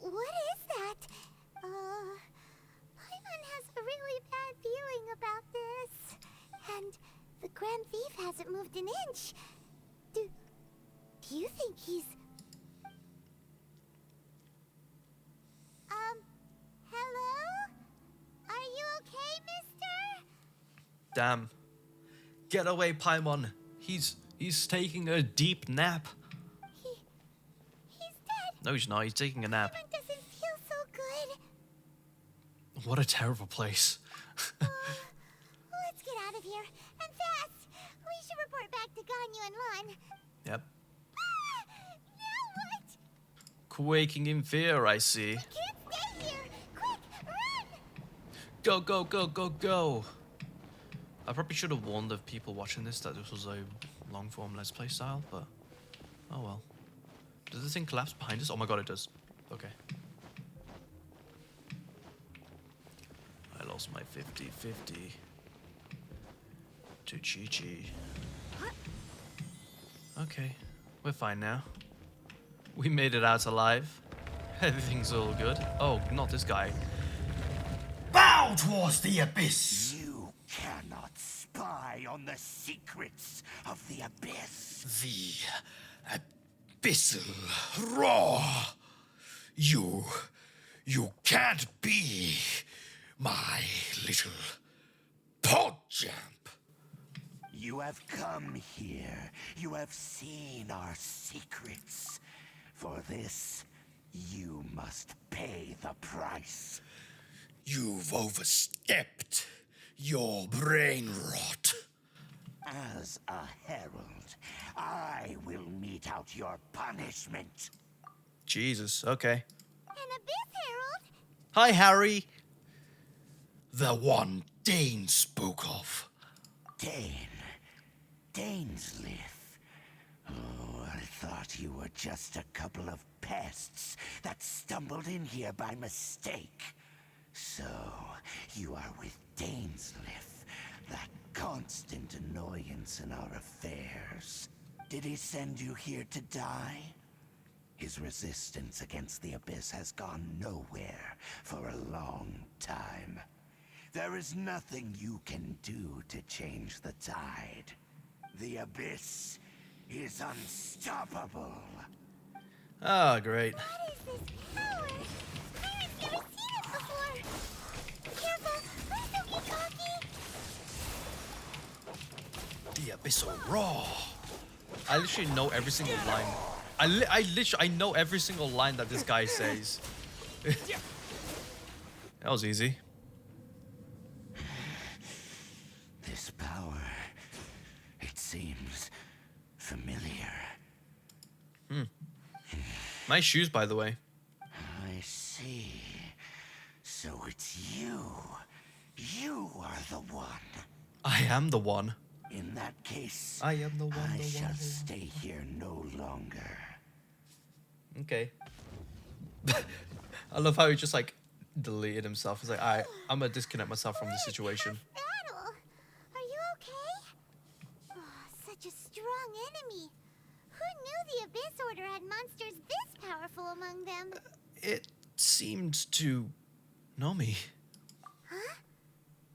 What is that? Paimon has a really bad feeling about this. And the Grand Thief hasn't moved an inch. Do you think he's... Hello? Are you okay, mister? Damn. Get away, Paimon. He's taking a deep nap. He's dead. No, he's not. He's taking a nap. Paimon doesn't feel so good. What a terrible place. Let's get out of here. And fast. We should report back to Ganyu and Lon. Yep. Now what? Quaking in fear, I see. Can't stay here. Quick, run! Go, go, go, go, go. I probably should have warned the people watching this that this was a long-form Let's Play style, but oh well. Does this thing collapse behind us? Oh my god, it does. Okay. I lost my 50-50 to Chi-Chi. Okay, we're fine now. We made it out alive. Everything's all good. Oh, not this guy. Bow towards the abyss! You cannot spy on the secrets of the abyss. The abyssal roar! You can't be my little podjamp. You have come here. You have seen our secrets. For this, you must pay the price. You've overstepped your brain rot. As a herald, I will mete out your punishment. Jesus, okay. An Abyss Herald? Hi, Harry. The one Dane spoke of. Dainsleif. Oh, I thought you were just a couple of pests that stumbled in here by mistake. So, you are with Dainslief, that constant annoyance in our affairs. Did he send you here to die? His resistance against the Abyss has gone nowhere for a long time. There is nothing you can do to change the tide. The Abyss is unstoppable. Ah, great. What is this power? I've never seen it before. Careful, please don't get cocky. The abyssal roar. I literally know every single line. I know every single line that this guy says. That was easy. This power, it seems familiar. Nice shoes, by the way. I see. So it's you. You are the one. I am the one. In that case, I am the one, I the one, shall the one. stay here no longer. Okay. I love how he just like deleted himself. He's like, alright, I'm gonna disconnect myself from the situation. Battle. Are you okay? Oh, such a strong enemy. Who knew the Abyss Order had monsters this powerful among them? It seemed to know me. Huh?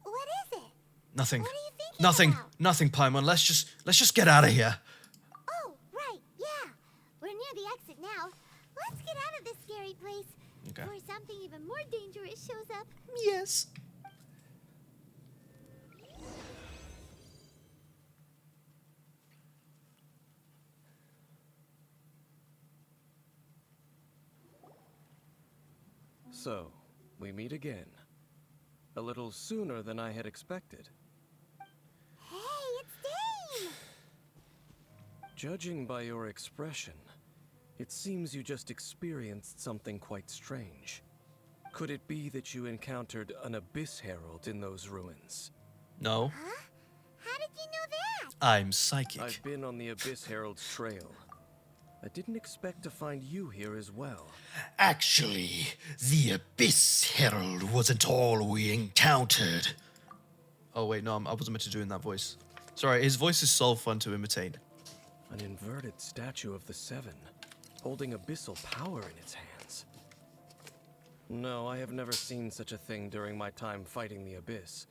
What is it? Nothing. What are you thinking Nothing. about? Nothing, Paimon. Let's just get out of here. Oh, right, yeah. We're near the exit now. Let's get out of this scary place. Okay. Before something even more dangerous shows up. Yes. So, we meet again. A little sooner than I had expected. Hey, it's Dane! Judging by your expression, it seems you just experienced something quite strange. Could it be that you encountered an Abyss Herald in those ruins? No. Huh? How did you know that? I'm psychic. I've been on the Abyss Herald's trail. I didn't expect to find you here as well. Actually, the Abyss Herald wasn't all we encountered. Oh wait, no, I wasn't meant to do in that voice. Sorry, his voice is so fun to imitate. An inverted statue of the Seven, holding abyssal power in its hands. No, I have never seen such a thing during my time fighting the Abyss.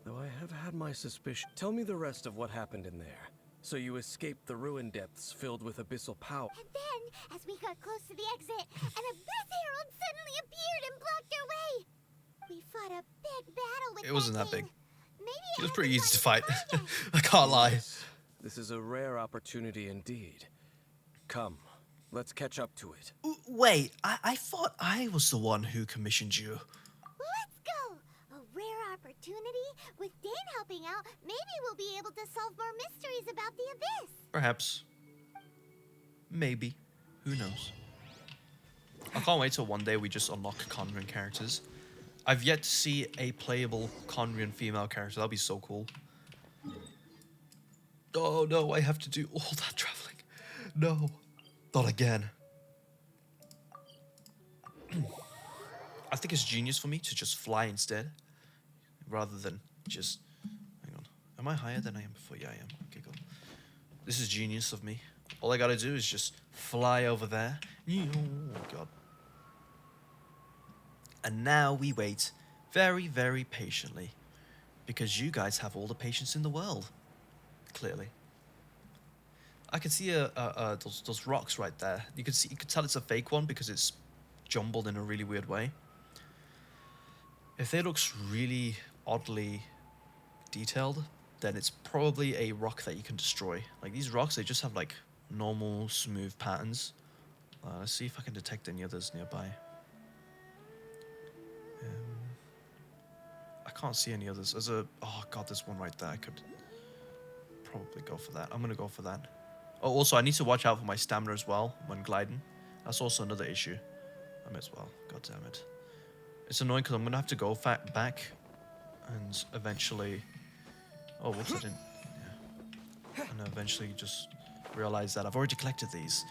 Though I have had my suspicion. Tell me the rest of what happened in there. So you escaped the ruin depths filled with abyssal power. And then, as we got close to the exit, an Abyss Herald suddenly appeared and blocked our way. We fought a big battle with It wasn't that thing. big. Maybe It was hasn't pretty easy gotten to fight. far yet. I can't lie. Yes, this is a rare opportunity indeed. Come, let's catch up to it. Wait, I thought I was the one who commissioned you. Let's go! A rare opportunity? With Dane helping out, maybe we'll be able to solve more mysteries about the Abyss. Perhaps. Maybe. Who knows? I can't wait till one day we just unlock Conran characters. I've yet to see a playable Conran female character. That'll be so cool. Oh no, I have to do all that traveling. No. Not again. I think it's genius for me to just fly instead. Rather than just... Hang on. Am I higher than I am before? Yeah, I am. Okay, cool. This is genius of me. All I gotta do is just fly over there. Oh, God. And now we wait very, very patiently. Because you guys have all the patience in the world. Clearly. I can see those rocks right there. You can tell it's a fake one because it's jumbled in a really weird way. If it looks really oddly detailed, then it's probably a rock that you can destroy. Like these rocks, they just have like normal smooth patterns. Let's see if I can detect any others nearby. I can't see any others. Oh god, there's one right there. I could probably go for that. I'm gonna go for that. Oh, also I need to watch out for my stamina as well when gliding. That's also another issue. I may as well. God damn it. It's annoying because I'm gonna have to go back and eventually. Oh, whoops! I didn't. Yeah. And eventually just realize that I've already collected these,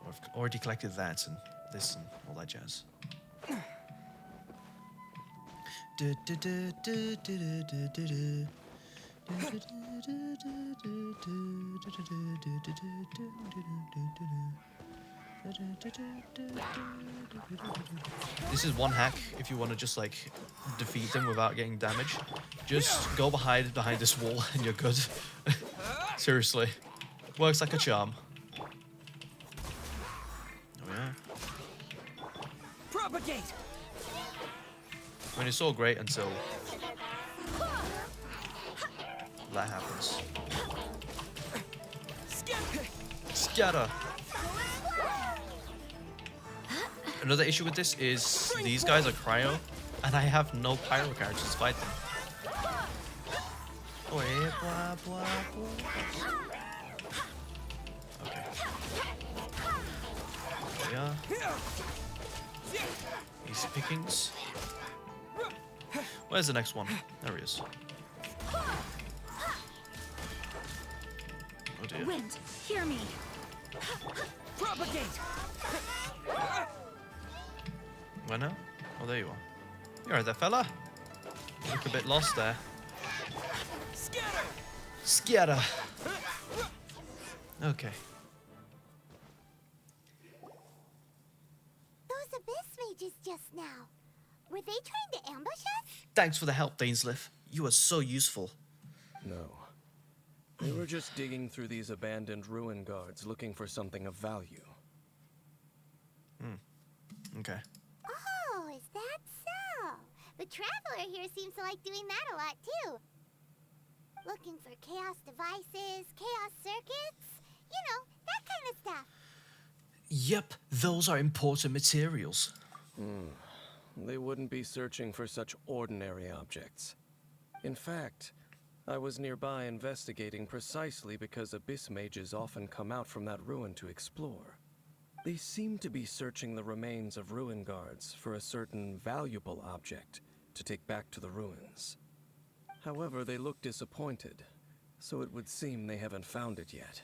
or I've already collected that and this and all that jazz. This is one hack if you want to just like defeat them without getting damage. Just go behind this wall and you're good. Seriously. Works like a charm. Oh yeah. Propagate. I mean, it's all great until that happens. Scatter. Another issue with this is these guys are cryo, and I have no pyro characters to fight them. Okay. There we are. Easy pickings. Where's the next one? There he is. Oh dear. Wind, hear me. Propagate. Where now? Oh, there you are. You alright there, fella? You look a bit lost there. Scatter. Scatter. Okay. Those abyss mages just now. Were they trying to ambush us? Thanks for the help, Dainsleif. You are so useful. No. They were just digging through these abandoned ruin guards looking for something of value. Okay. Oh, is that so? The Traveler here seems to like doing that a lot too. Looking for chaos devices, chaos circuits, you know, that kind of stuff. Yep, those are important materials. They wouldn't be searching for such ordinary objects. In fact, I was nearby investigating precisely because abyss mages often come out from that ruin to explore. They seem to be searching the remains of ruin guards for a certain valuable object to take back to the ruins. However, they look disappointed, so it would seem they haven't found it yet.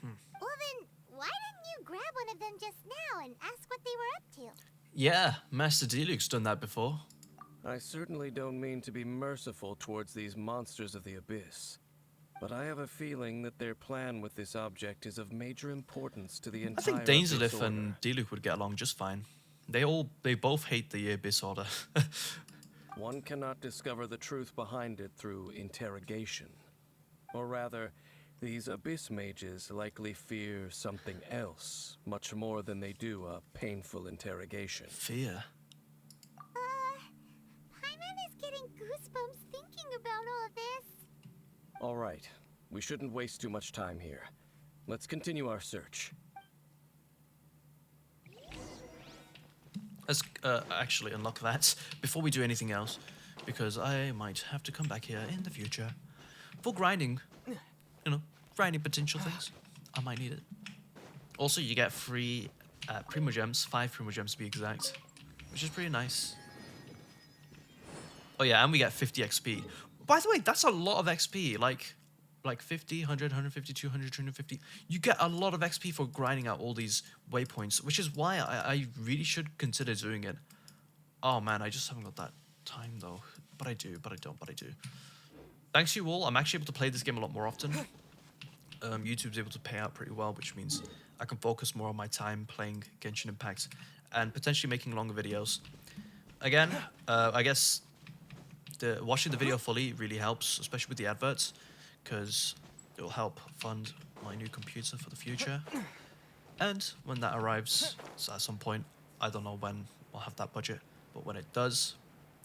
Well then, why didn't you grab one of them just now and ask what they were up to? Yeah, Master Deluxe's done that before. I certainly don't mean to be merciful towards these monsters of the abyss, but I have a feeling that their plan with this object is of major importance to the I entire think Abyss Dainsleif Order. and Deluxe would get along just fine. They both hate the Abyss Order. One cannot discover the truth behind it through interrogation. Or rather, these abyss mages likely fear something else, much more than they do a painful interrogation. Fear. Paimon is getting goosebumps thinking about all of this. All right, we shouldn't waste too much time here. Let's continue our search. Let's actually unlock that before we do anything else, because I might have to come back here in the future for grinding, grinding potential things. I might need it. Also, you get free Primogems, 5 Primogems to be exact, which is pretty nice. Oh yeah, and we get 50 XP. By the way, that's a lot of XP, like 50, 100, 150, 200, 250. You get a lot of XP for grinding out all these waypoints, which is why I really should consider doing it. Oh man, I just haven't got that time though. But I do, but I don't, but I do. Thanks to you all, I'm actually able to play this game a lot more often. YouTube's able to pay out pretty well, which means I can focus more on my time playing Genshin Impact and potentially making longer videos. Again, I guess watching the video fully really helps, especially with the adverts, because it'll help fund my new computer for the future. And when that arrives, so at some point, I don't know when I'll have that budget, but when it does,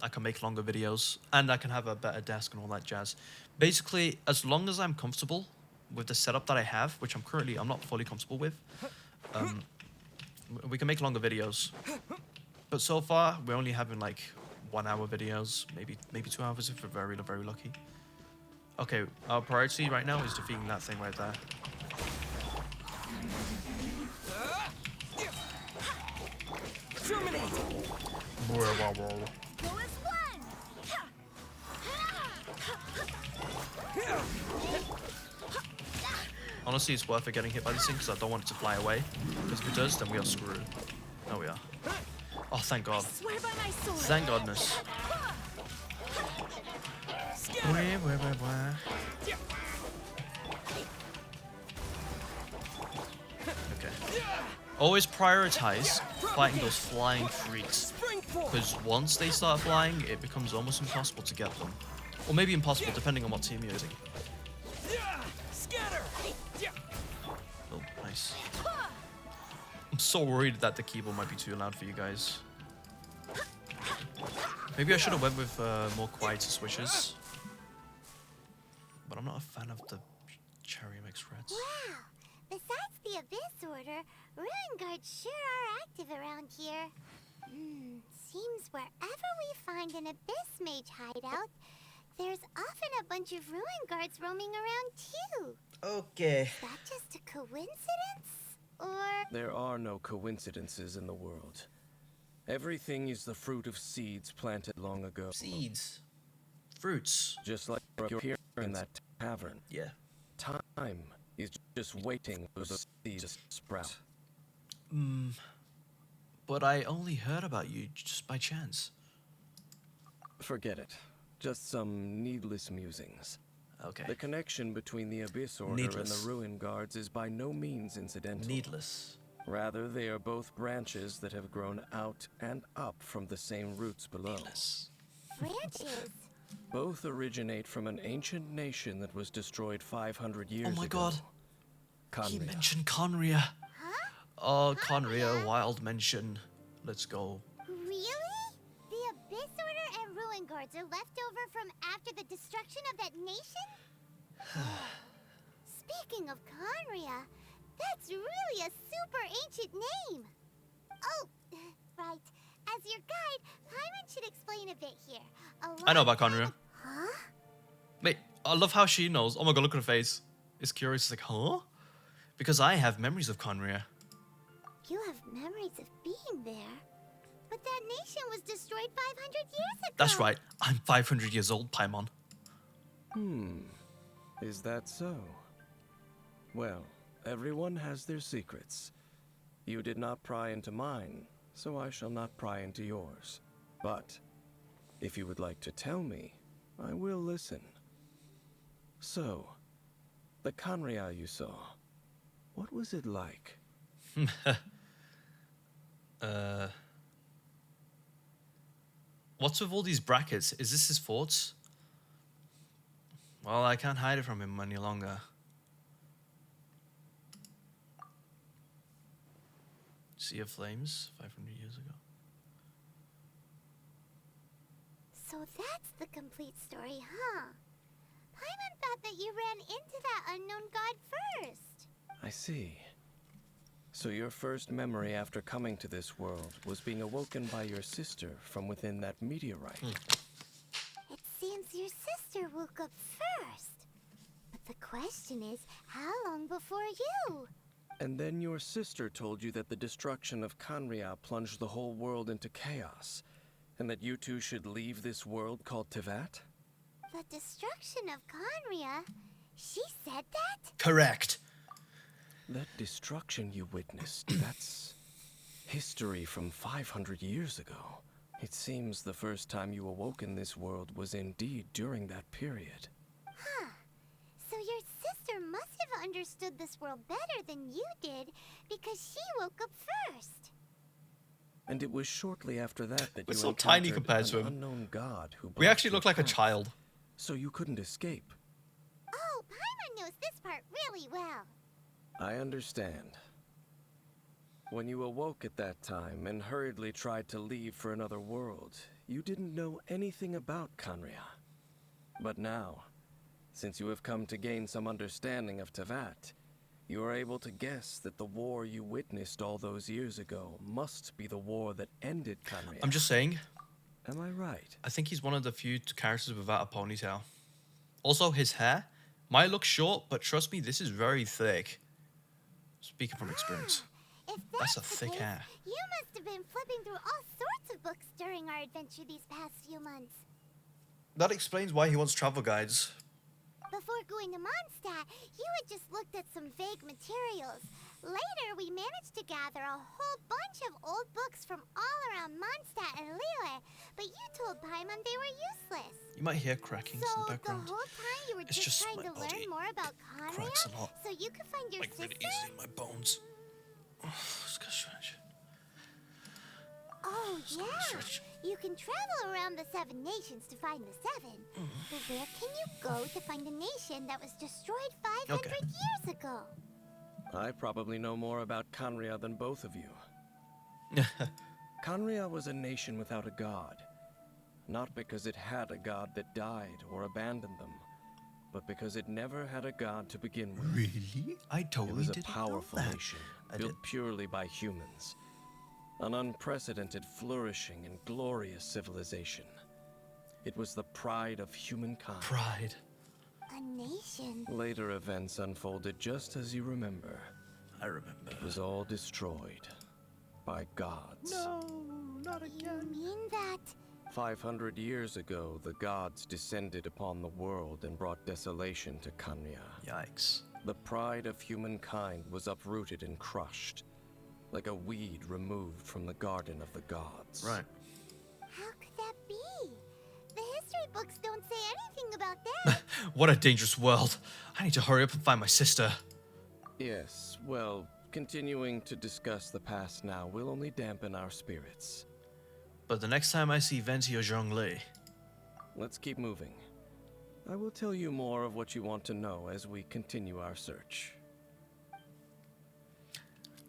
I can make longer videos and I can have a better desk and all that jazz. Basically, as long as I'm comfortable with the setup that I have, which I'm not fully comfortable with, we can make longer videos. But so far, we're only having like 1 hour videos, maybe 2 hours if we're very, very lucky. Okay, our priority right now is defeating that thing right there. Terminate. Honestly, it's worth it getting hit by this thing because I don't want it to fly away. Because if it does, then we are screwed. Oh, we are. Oh, thank God. Swear by my sword. Thank goodness. Okay. Always prioritize fighting those flying freaks. Because once they start flying, it becomes almost impossible to get them. Or maybe impossible, depending on what team you're using. Oh, nice. I'm so worried that the keyboard might be too loud for you guys. Maybe I should have went with more quieter switches. But I'm not a fan of the cherry mixed reds. Wow! Besides the Abyss Order, Ruin Guards sure are active around here. Seems wherever we find an Abyss Mage hideout, there's often a bunch of Ruin Guards roaming around too. Okay. Is that just a coincidence? Or... There are no coincidences in the world. Everything is the fruit of seeds planted long ago. Seeds. Fruits. Just like you're here in that tavern. Yeah. Time is just waiting for the seeds to sprout. But I only heard about you just by chance. Forget it. Just some needless musings. Okay. The connection between the Abyss Order and the Ruin Guards is by no means incidental. Needless. Rather, they are both branches that have grown out and up from the same roots below. Needless. branches? Both originate from an ancient nation that was destroyed 500 years ago. Oh my god. He Conria. mentioned Conria. Huh? Oh, Conria, wild mention. Let's go. Really? The Abyss Order and Ruin Guards are left over from after the destruction of that nation? Speaking of Conria, that's really a super ancient name. Oh, right. As your guide, Paimon should explain a bit here. I know about Conria. Huh? Wait, I love how she knows. Oh my god, look at her face. It's curious. It's like, huh? Because I have memories of Conria. You have memories of being there. But that nation was destroyed 500 years ago. That's right. I'm 500 years old, Paimon. Is that so? Well, everyone has their secrets. You did not pry into mine, so I shall not pry into yours. But if you would like to tell me, I will listen. So, the Conria you saw, what was it like? What's with all these brackets? Is this his fort? Well, I can't hide it from him any longer. Sea of Flames, 500 years ago. So that's the complete story, huh? Paimon thought that you ran into that unknown god first. I see. So your first memory after coming to this world was being awoken by your sister from within that meteorite. It seems your sister woke up first. But the question is, how long before you? And then your sister told you that the destruction of Conria plunged the whole world into chaos, and that you two should leave this world called Tevat? The destruction of Conria? She said that? Correct. That destruction you witnessed, that's history from 500 years ago. It seems the first time you awoke in this world was indeed during that period. Huh. So your sister must have understood this world better than you did, because she woke up first. And it was shortly after that We're you so tiny encountered compared to an him. unknown god who We actually blocked look like your a path. child. So you couldn't escape. Oh, Paimon knows this part really well. I understand. When you awoke at that time and hurriedly tried to leave for another world, you didn't know anything about Conria. But now, since you have come to gain some understanding of Tevat, you are able to guess that the war you witnessed all those years ago must be the war that ended Conria. I'm just saying, Am I right? I think he's one of the few characters without a ponytail. Also, his hair might look short, but trust me, this is very thick. Speaking from experience. If That's a the thick case, hair. You must have been flipping through all sorts of books during our adventure these past few months. That explains why he wants travel guides. Before going to Mondstadt, you had just looked at some vague materials. Later, we managed to gather a whole bunch of old books from all around Mondstadt and Lille, but you told Paimon they were useless. You might hear crackings in the the background. whole time you were It's just just trying my to body learn more about Conria, cracks a lot. so you could find your Like sister? really easily, my bones. Oh, it's got strange. Oh It's got yeah, strange. you can travel around the 7 nations to find the 7. But where can you go to find a nation that was destroyed 500 Okay. years ago? I probably know more about Conria than both of you. Conria was a nation without a god. Not because it had a god that died or abandoned them, but because it never had a god to begin with. Really? I It totally was a didn't know powerful that. nation, I built did. purely by humans. An unprecedented flourishing and glorious civilization. It was the pride of humankind. Pride. A nation? Later events unfolded just as you remember. I remember. It was all destroyed by gods. No, not You again. mean that? 500 years ago, the gods descended upon the world and brought desolation to Conria. Yikes. The pride of humankind was uprooted and crushed, like a weed removed from the garden of the gods. Right. How could that be? The history books don't say anything about that. What a dangerous world. I need to hurry up and find my sister. Yes, well, continuing to discuss the past now will only dampen our spirits. But the next time I see Venti or Zhongli, Let's keep moving. I will tell you more of what you want to know as we continue our search.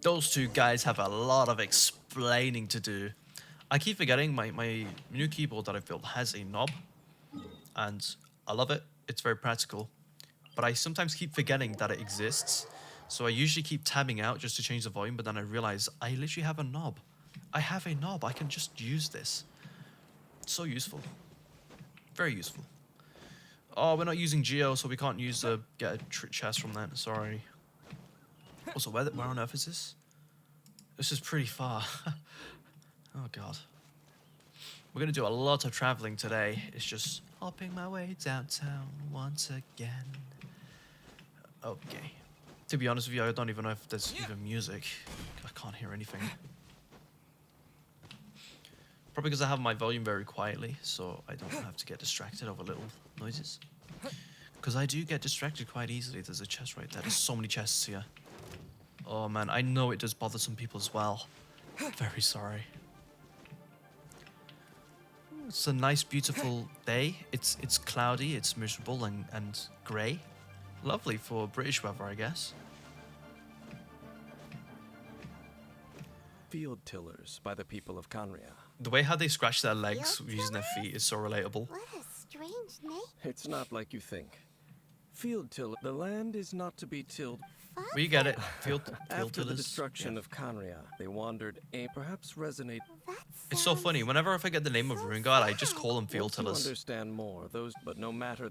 those two guys have a lot of explaining to do. I keep forgetting my new keyboard that I've built has a knob, and I love it. It's very practical. But I sometimes keep forgetting that it exists. So I usually keep tabbing out just to change the volume, but then I realize I literally have a knob. I have a knob. I can just use this. So useful. Very useful. Oh, we're not using Geo, so we can't use the get a chest from that. Sorry. Also, where on earth is this? This is pretty far. Oh, God. We're going to do a lot of traveling today. It's just hopping my way downtown once again. Okay. To be honest with you, I don't even know if there's even music. I can't hear anything. Probably because I have my volume very quietly, so I don't have to get distracted over little noises. Because I do get distracted quite easily. There's a chest right there. There's so many chests here. Oh man, I know it does bother some people as well. Very sorry. It's a nice, beautiful day. It's cloudy, it's miserable and grey. Lovely for British weather, I guess. Field tillers by the people of Conria. The way how they scratch their legs Field using their tillers? feet is so relatable. What a strange name. It's not like you think. Field tiller. The land is not to be tilled. We get it. Field After the tillers. destruction Yeah. of Conria, they wandered perhaps resonate. That It's so funny. sounds- Whenever I forget the name of so Rune God, I just sad. call them field Once you tillers. understand more, those, but no matter.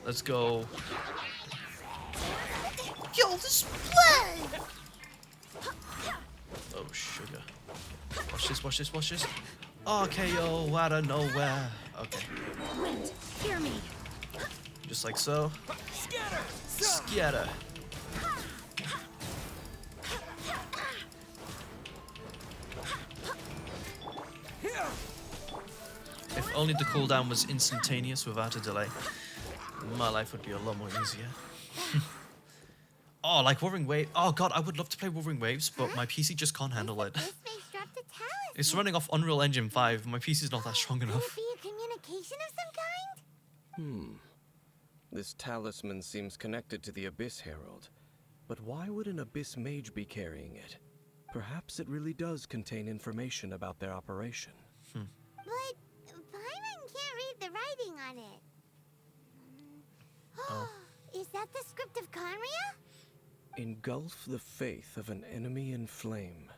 Let's go. You'll display! Oh, sugar. Watch this, watch this, watch this. RKO out of nowhere. Okay. Wind, hear me. Just like so. Scatter! Scatter. If only the cooldown was instantaneous without a delay, my life would be a lot more easier. Oh, like Wuthering Wave. Oh god, I would love to play Wuthering Waves, but my PC just can't handle it. This base dropped a talisman. It's running off Unreal Engine 5. My PC's not that strong Could enough. it be a communication of some kind? This talisman seems connected to the Abyss Herald. But why would an Abyss mage be carrying it? Perhaps it really does contain information about their operation. But Paimon can't read the writing on it. Oh. Is that the script of Conria? Engulf the faith of an enemy in flame,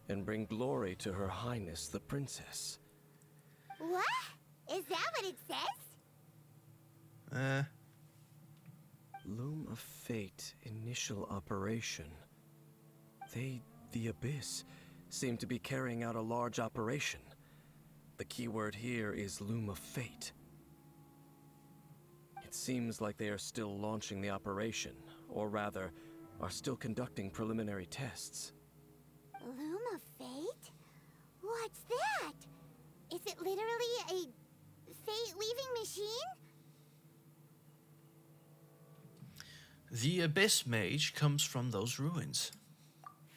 and bring glory to Her Highness the Princess. What? Is that what it says? Loom of Fate initial operation. The Abyss, seem to be carrying out a large operation. The keyword here is Loom of Fate. It seems like they are still launching the operation, or rather, are still conducting preliminary tests. Loom of Fate? What's that? Is it literally a machine? The Abyss Mage comes from those ruins.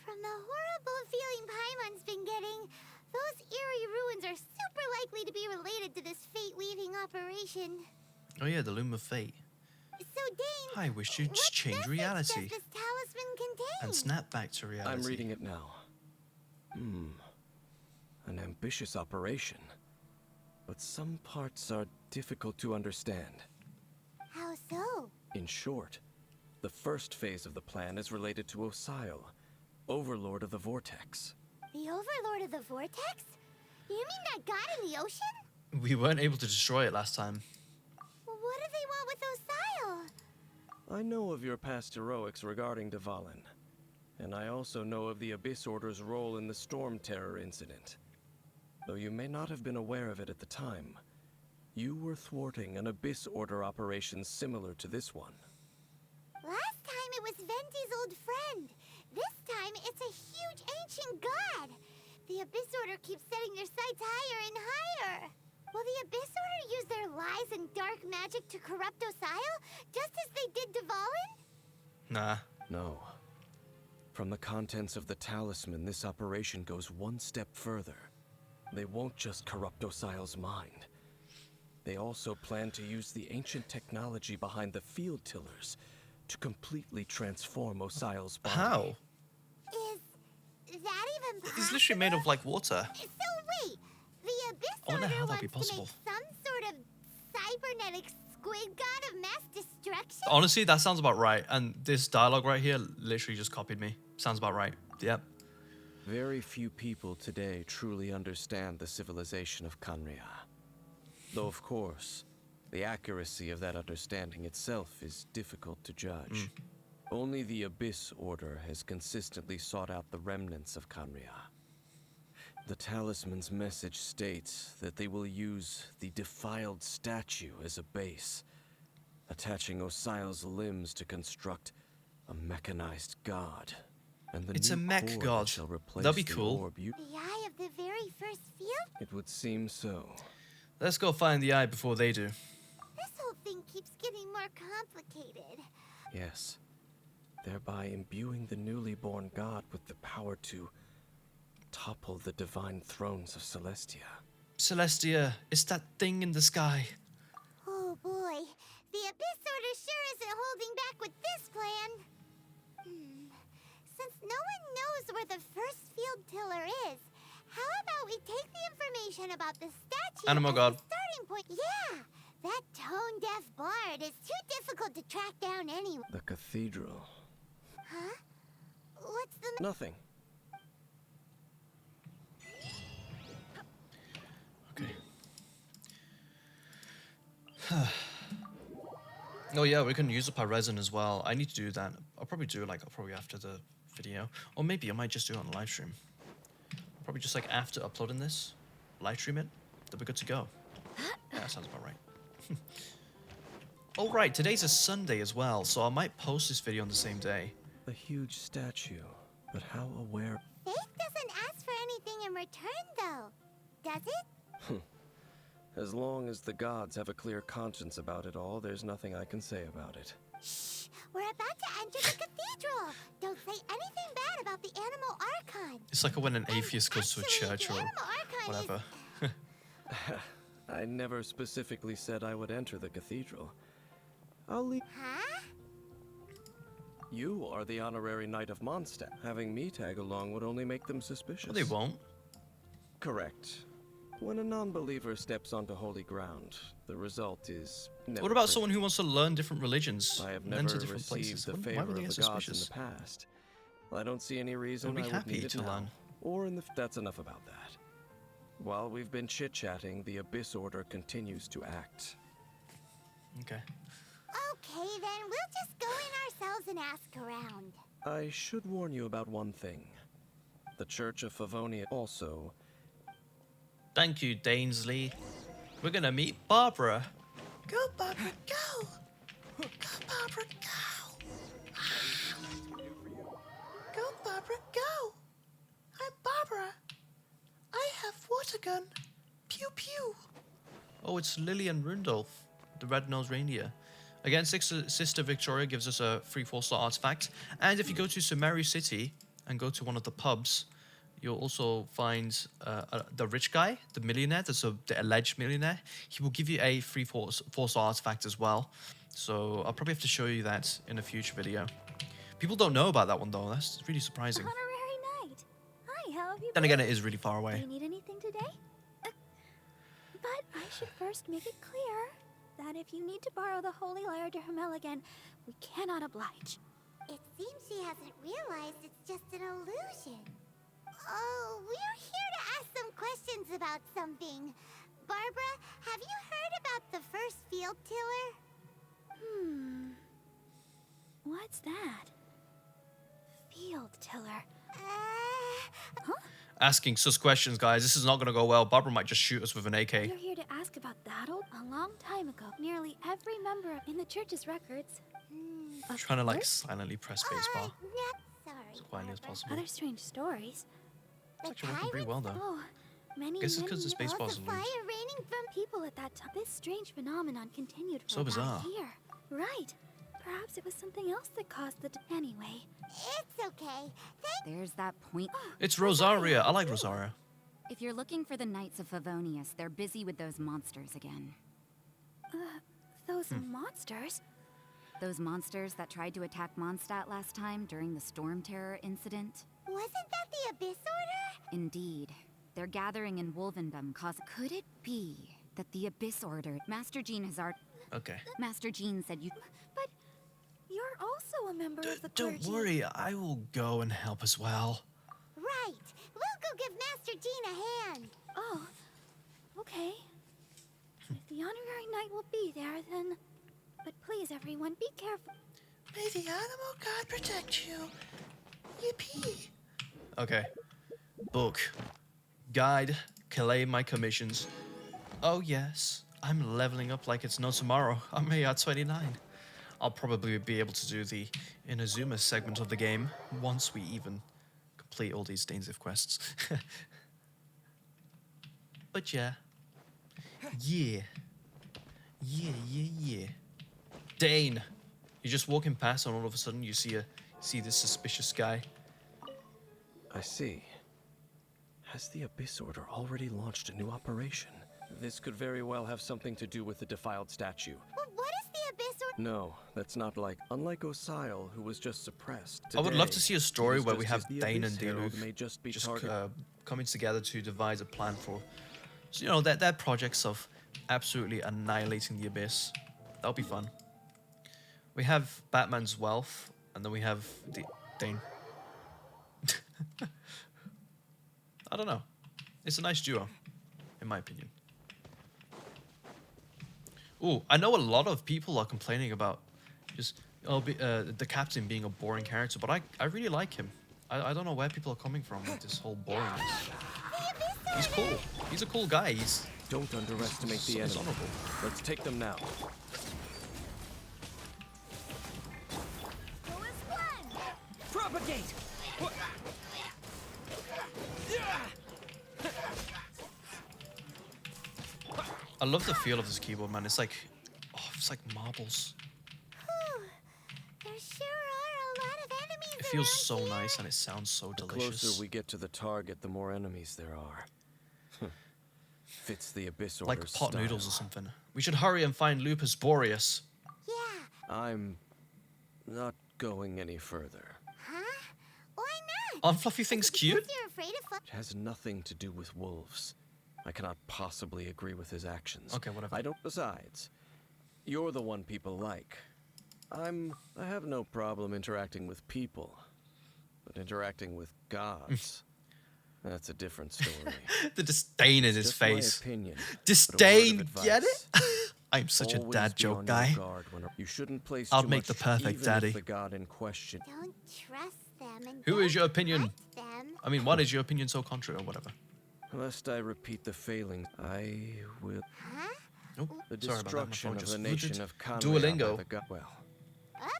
From the horrible feeling Paimon's been getting, those eerie ruins are super likely to be related to this fate-weaving operation. Oh yeah, the Loom of Fate. So, Dane, I wish you'd just change what reality message does this talisman contain? and snap back to reality. I'm reading it now. An ambitious operation. But some parts are difficult to understand. How so? In short, the first phase of the plan is related to Osile, Overlord of the Vortex. The Overlord of the Vortex? You mean that god in the ocean? We weren't able to destroy it last time. What do they want with Osile? I know of your past heroics regarding Dvalin, and I also know of the Abyss Order's role in the stormterror incident. Though you may not have been aware of it at the time, you were thwarting an Abyss Order operation similar to this one. Last time it was Venti's old friend. This time it's a huge ancient god. The Abyss Order keeps setting their sights higher and higher. Will the Abyss Order use their lies and dark magic to corrupt Osile, just as they did Dvalin? Nah. No. From the contents of the talisman, this operation goes one step further. They won't just corrupt Osile's mind. They also plan to use the ancient technology behind the field tillers to completely transform Osile's body. How? Is that even possible? It's literally made of like water. So wait, the Abyss I wonder Order how that'd be wants to possible. make some sort of cybernetic squid god of mass destruction? Honestly, that sounds about right. And this dialogue right here literally just copied me. Sounds about right. Yep. Very few people today truly understand the civilization of Khaenri'ah. Though, of course, the accuracy of that understanding itself is difficult to judge. Only the Abyss Order has consistently sought out the remnants of Khaenri'ah. The talisman's message states that they will use the defiled statue as a base, attaching Osile's limbs to construct a mechanized god. And the It's a new mech core god. that shall replace That'd be the cool. orb The eye of the very first field? It would seem so. Let's go find the eye before they do. This whole thing keeps getting more complicated. Yes. Thereby imbuing the newly born god with the power to topple the divine thrones of Celestia. Celestia, it's that thing in the sky. Oh boy, the Abyss Order sure isn't holding back with this plan. Since no one knows where the first field tiller is, how about we take the information about the statue Animal as god. the starting point? Yeah, that tone-deaf bard is too difficult to track down anyway. The cathedral. Huh? What's the... Nothing. Okay. Oh yeah, we can use up our resin as well. I need to do that. I'll probably do it like after the video, or maybe I might just do it on a live stream. Probably just like after uploading this, live stream it. Then we're good to go. Yeah, that sounds about right. Oh right, today's a Sunday as well, so I might post this video on the same day. A huge statue, but how aware... Faith doesn't ask for anything in return, though. Does it? As long as the gods have a clear conscience about it all, there's nothing I can say about it. Shh! We're about to enter the cathedral! Don't say anything bad about the animal archon! It's like when an atheist goes to a Actually, church the or animal archon whatever. I never specifically said I would enter the cathedral. I'll leave... Huh? You are the honorary Knight of Mondstadt. Having me tag along would only make them suspicious. Well, they won't. Correct. When a non-believer steps onto holy ground, the result is never What about pretty. someone who wants to learn different religions? I have and never enter different received places? the Why favor would they of get the gods in suspicious? the past. I don't see any reason They'll I be would happy need it to now. learn. Or in the... That's enough about that. While we've been chit-chatting, the Abyss Order continues to act. Okay. Okay, then we'll just go in ourselves and ask around. I should warn you about one thing. The Church of Favonia also... Thank you, Dainsleif. We're gonna meet Barbara. Go, Barbara, go! Go, Barbara, go! Go, Barbara, go! I'm Barbara. I have water gun. Pew, pew. Oh, it's Lily and Rudolph. the red-nosed reindeer. Again, Sister Victoria gives us a free 4-star artifact. And if you go to Sumeru City and go to one of the pubs, you'll also find the rich guy, the millionaire, the alleged millionaire. He will give you a free 4-star artifact as well. So I'll probably have to show you that in a future video. People don't know about that one though. That's really surprising. Honorary knight. Hi, how have you Then been? again, it is really far Do away. you need anything today? But I should first make it clear that if you need to borrow the Holy Lyre to Hermel again, we cannot oblige. It seems she hasn't realized it's just an illusion. Oh, we're here to ask some questions about something. Barbara, have you heard about the first field tiller? What's that? Field tiller. Asking sus questions, guys. This is not going to go well. Barbara might just shoot us with an AK. You're here to ask about that old? A long time ago, nearly every member in the church's records. Trying to like silently press spacebar Not sorry, as quietly as Barbara. possible. Other strange stories. The It's actually working pretty well though. Oh, many, Guess it's many 'cause the space years bar's of loose. fire raining from people at that time. This strange phenomenon continued for So about bizarre. a year. Right. Perhaps it was something else that caused the... Anyway. It's okay. There's that point. It's Rosaria. I like Rosaria. If you're looking for the Knights of Favonius, they're busy with those monsters again. Those monsters? Those monsters that tried to attack Mondstadt last time during the stormterror incident? Wasn't that the Abyss Order? Indeed. They're gathering in Wolvendom cause... Could it be that the Abyss Order... Master Jean has already... Okay. Master Jean said you... But you're also a member of the Don't clergy. worry. I will go and help as well. Right. We'll go give Master Jean a hand. Oh, okay. If the honorary knight will be there, then... But please, everyone, be careful. May the animal god protect you. Yippee. Okay. Book. Guide. Claim my commissions. Oh yes. I'm leveling up like it's no tomorrow. I'm here at 29. I'll probably be able to do the Inazuma segment of the game once we even complete all these Dainslief quests. But yeah. Yeah. Yeah. Dane. You're just walking past and all of a sudden you see this suspicious guy. I see. Has the Abyss Order already launched a new operation? This could very well have something to do with the defiled statue. Well, what is the Abyss Order? No, that's not like... Unlike Osile, who was just suppressed. I would love to Today, see a story it is where we just have as the Dane Abyss and Herald Diluc may just be just targeted. coming together to devise a plan for, so, you know, their projects of absolutely annihilating the Abyss. That'll be fun. We have Batman's wealth, and then we have Dane. I don't know. It's a nice duo, in my opinion. Ooh, I know a lot of people are complaining about just the captain being a boring character, but I really like him. I don't know where people are coming from with this whole boringness. He's cool. He's a cool guy. Don't underestimate the he's enemy. honorable. Let's take them now. Propagate! I love the feel of this keyboard, man. It's like marbles. There sure are a lot of enemies It feels around so here. nice and it sounds so The delicious. closer we get to the target, the more enemies there are. Fits the Abyss Like Order's pot style. noodles or something. We should hurry and find Lupus Boreas. Yeah. I'm not going any further. Huh? Why not? Aren't fluffy things cute? Because you're afraid of It has nothing to do with wolves. I cannot possibly agree with his actions. Okay, whatever. I don't. Besides, you're the one people like. I have no problem interacting with people, but interacting with gods, that's a different story. The disdain in his Just face. My opinion. Disdain, but a word of get advice. it? I'm such a Always dad be joke on guy. your guard when you shouldn't place I'll too make the much, perfect even daddy. if the god in question. Don't trust them and Who is don't your opinion? trust them. I mean, what is your opinion so contrary or whatever? Lest I repeat the failing, I will. Huh? Oh, The sorry about that. My destruction phone of just the nation rooted. of Conrad Duolingo. by the god. Well, Up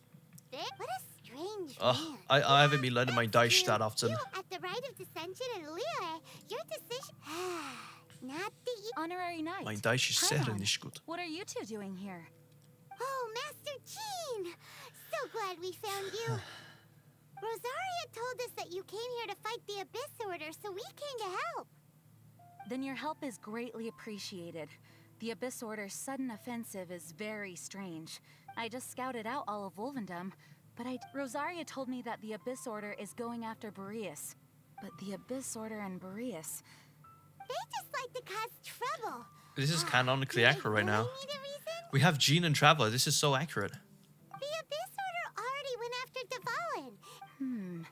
there? What a strange Ugh, man. I haven't been learning my That's Daish you. that often. You, at the rite of dissension and Lear, your decision... Not that you honorary knight. Mijn Daish is zeer Paimon, niet goed. what are you two doing here? Oh, Master Jean! So glad we found you. Rosaria told us that you came here to fight the Abyss Order, so we came to help. Then your help is greatly appreciated. The Abyss Order's sudden offensive is very strange. I just scouted out all of Wolvendom, but Rosaria told me that the Abyss Order is going after Boreas. But the Abyss Order and Boreas... They just like to cause trouble. This is canonically Do they accurate right really now. need a reason? We have Jean and Traveler. This is so accurate. The Abyss Order already went after Dvalin.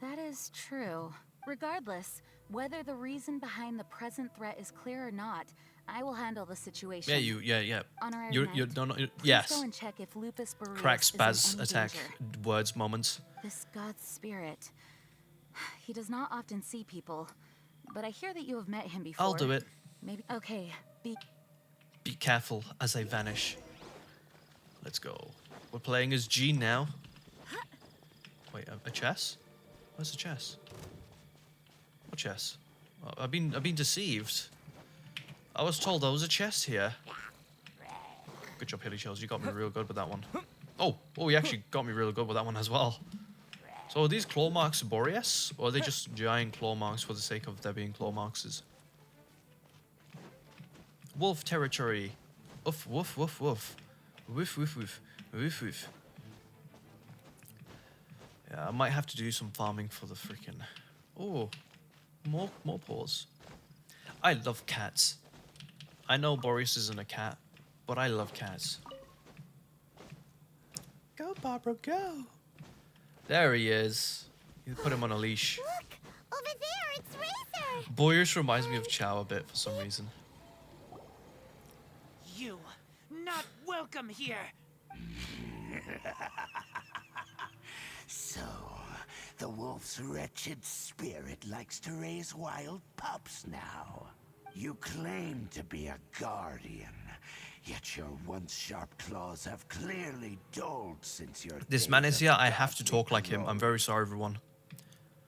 That is true. Regardless, whether the reason behind the present threat is clear or not, I will handle the situation. Yeah. Honorary You're knight, no, please yes. go and check if Lupus Boreas Crack is in spaz any attack danger. words moments. This god's spirit. He does not often see people, but I hear that you have met him before. I'll do it. Maybe. Okay. Be careful as I vanish. Let's go. We're playing as Jean now. Wait, a chess? Where's the chess? What chess? Oh, I've been deceived. I was told there was a chest here. Good job, Hilly Shells. You got me real good with that one. Oh, you actually got me really good with that one as well. So are these claw marks Boreas, or are they just giant claw marks for the sake of there being claw marks? Wolf territory. Woof, woof, woof, woof. Woof, woof, woof. Woof, woof. Yeah, I might have to do some farming for the freaking... Oh, more paws. I love cats. I know Boreas isn't a cat, but I love cats. Go, Barbara, go. There he is. You put him on a leash. Look! Over there, it's Razor! Boreas reminds me of Chow a bit for some reason. You not welcome here. So, the wolf's wretched spirit likes to raise wild pups now. You claim to be a guardian, yet your once sharp claws have clearly dulled since your This days man is of here. I have to cosmic talk like him. I'm growth. very sorry, everyone.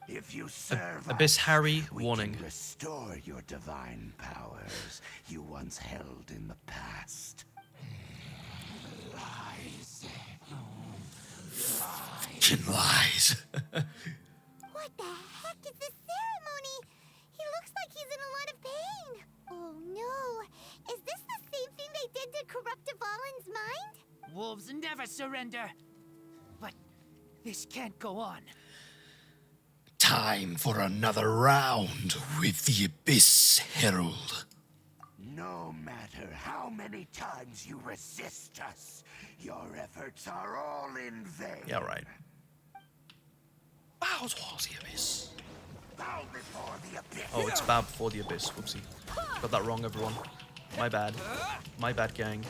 If you serve Abyss us, Harry, we warning. can restore your divine powers you once held in the past. Lies. Lies. What the heck is this ceremony? He looks like he's in a lot of pain. Oh no. Is this the same thing they did to corrupt Dvalin's mind? Wolves never surrender. But this can't go on. Time for another round with the Abyss Herald. No matter how many times you resist us, your efforts are all in vain. Yeah, right. Bow towards the Abyss. Bow before the abyss. Oh, it's bow before the abyss. Whoopsie. Got that wrong, everyone. My bad. My bad, gang.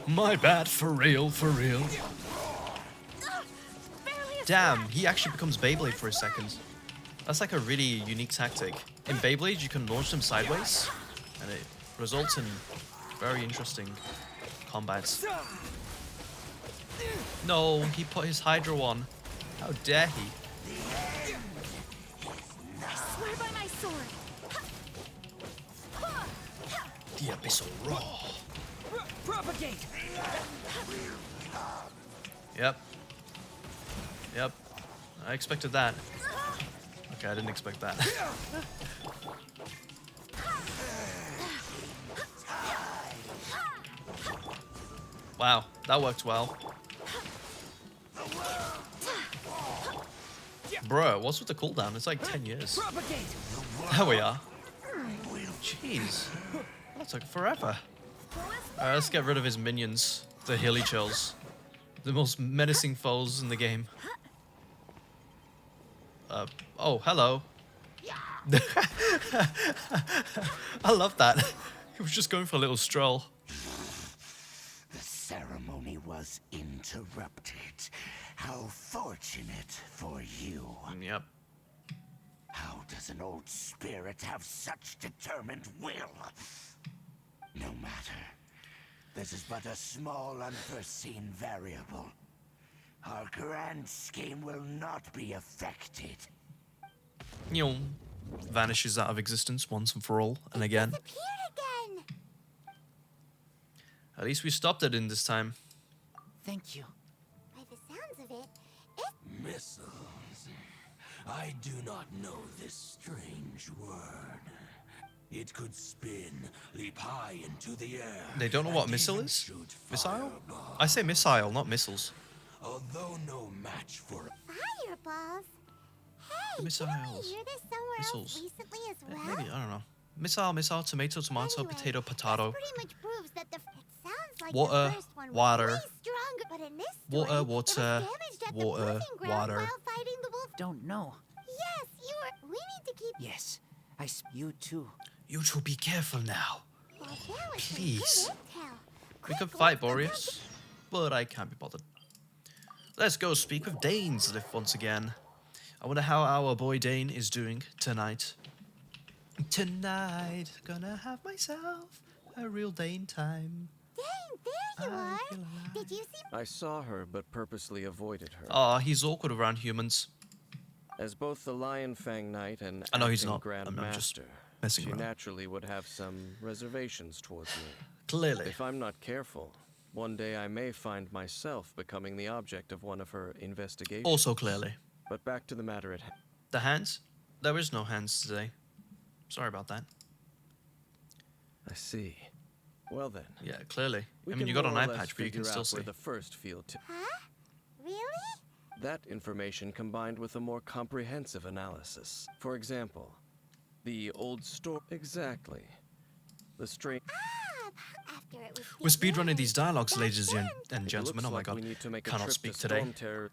My bad, for real, for real. Damn, he actually becomes Beyblade for a second. That's like a really unique tactic. In Beyblade, you can launch them sideways, and it results in very interesting combats. No, he put his Hydra on. How dare he? I swear by my sword. The Abyssal Roar. Propagate! Yep. I expected that. Okay, I didn't expect that. Wow, that worked well. Bruh, what's with the cooldown? It's like 10 years. Propagate! There we are. Jeez. That took forever. Alright, let's get rid of his minions. The Hilly Chills. The most menacing foes in the game. Oh, hello. I love that. He was just going for a little stroll. The ceremony was interrupted. How fortunate for you. Yep. How does an old spirit have such determined will? No matter. This is but a small, unforeseen variable. Our grand scheme will not be affected. Nyong. vanishes out of existence once and for all, and again. Disappeared again. At least we stopped it in this time. Thank you. By the sounds of it, Missiles. I do not know this strange word. It could spin, leap high into the air. They don't know what and missile even is? shoot Missile? fireballs. I say missile, not missiles. Although no match for fireballs. Hey, Missiles. didn't we hear this somewhere Missiles. else recently as well? Maybe, I don't know. Missile, tomato, tomato, Anyway, potato, this potato. pretty much proves that it sounds like Water, the first one was water. way stronger, but in this Water, story, it water, was damaged at water, the proving ground water. while fighting the wolf. Don't know. Yes, you were. We need to keep. Yes, you too. You two be careful now. Well, there was some Please. good intel. We Quick, could let's fight go Boreas, but I can't be bothered. Let's go speak with Dainslief once again. I wonder how our boy Dane is doing tonight. Tonight, gonna have myself a real Dane time. Dang, there you I are. feel alive. Did you see? I saw her, but purposely avoided her. Aw, he's awkward around humans. As both the Lion Fang Knight and I know he's acting not. Grand I'm just Master, messing she around. naturally would have some reservations towards me. Clearly. If I'm not careful, one day I may find myself becoming the object of one of her investigations. Also clearly. But back to the matter at hand. The hands? There is no hands today. Sorry about that. I see. Well then. Yeah, clearly. We I mean, can you got an more or eye less patch, but you can figure still out see. where the first field to. Huh? Really? That information combined with a more comprehensive analysis. For example, the old store. Exactly. The strange. After it was. We're speedrunning these dialogues, Back ladies then. and It gentlemen. looks Oh my like god. we need to make a Cannot trip speak to today. Stormterror.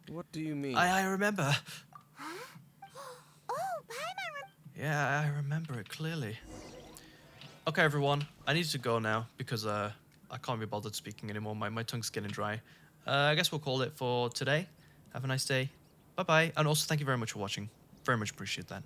What do you mean? I remember. Oh, Paimon. Yeah, I remember it clearly. Okay, everyone. I need to go now because I can't be bothered speaking anymore. My tongue's getting dry. I guess we'll call it for today. Have a nice day. Bye-bye. And also, thank you very much for watching. Very much appreciate that.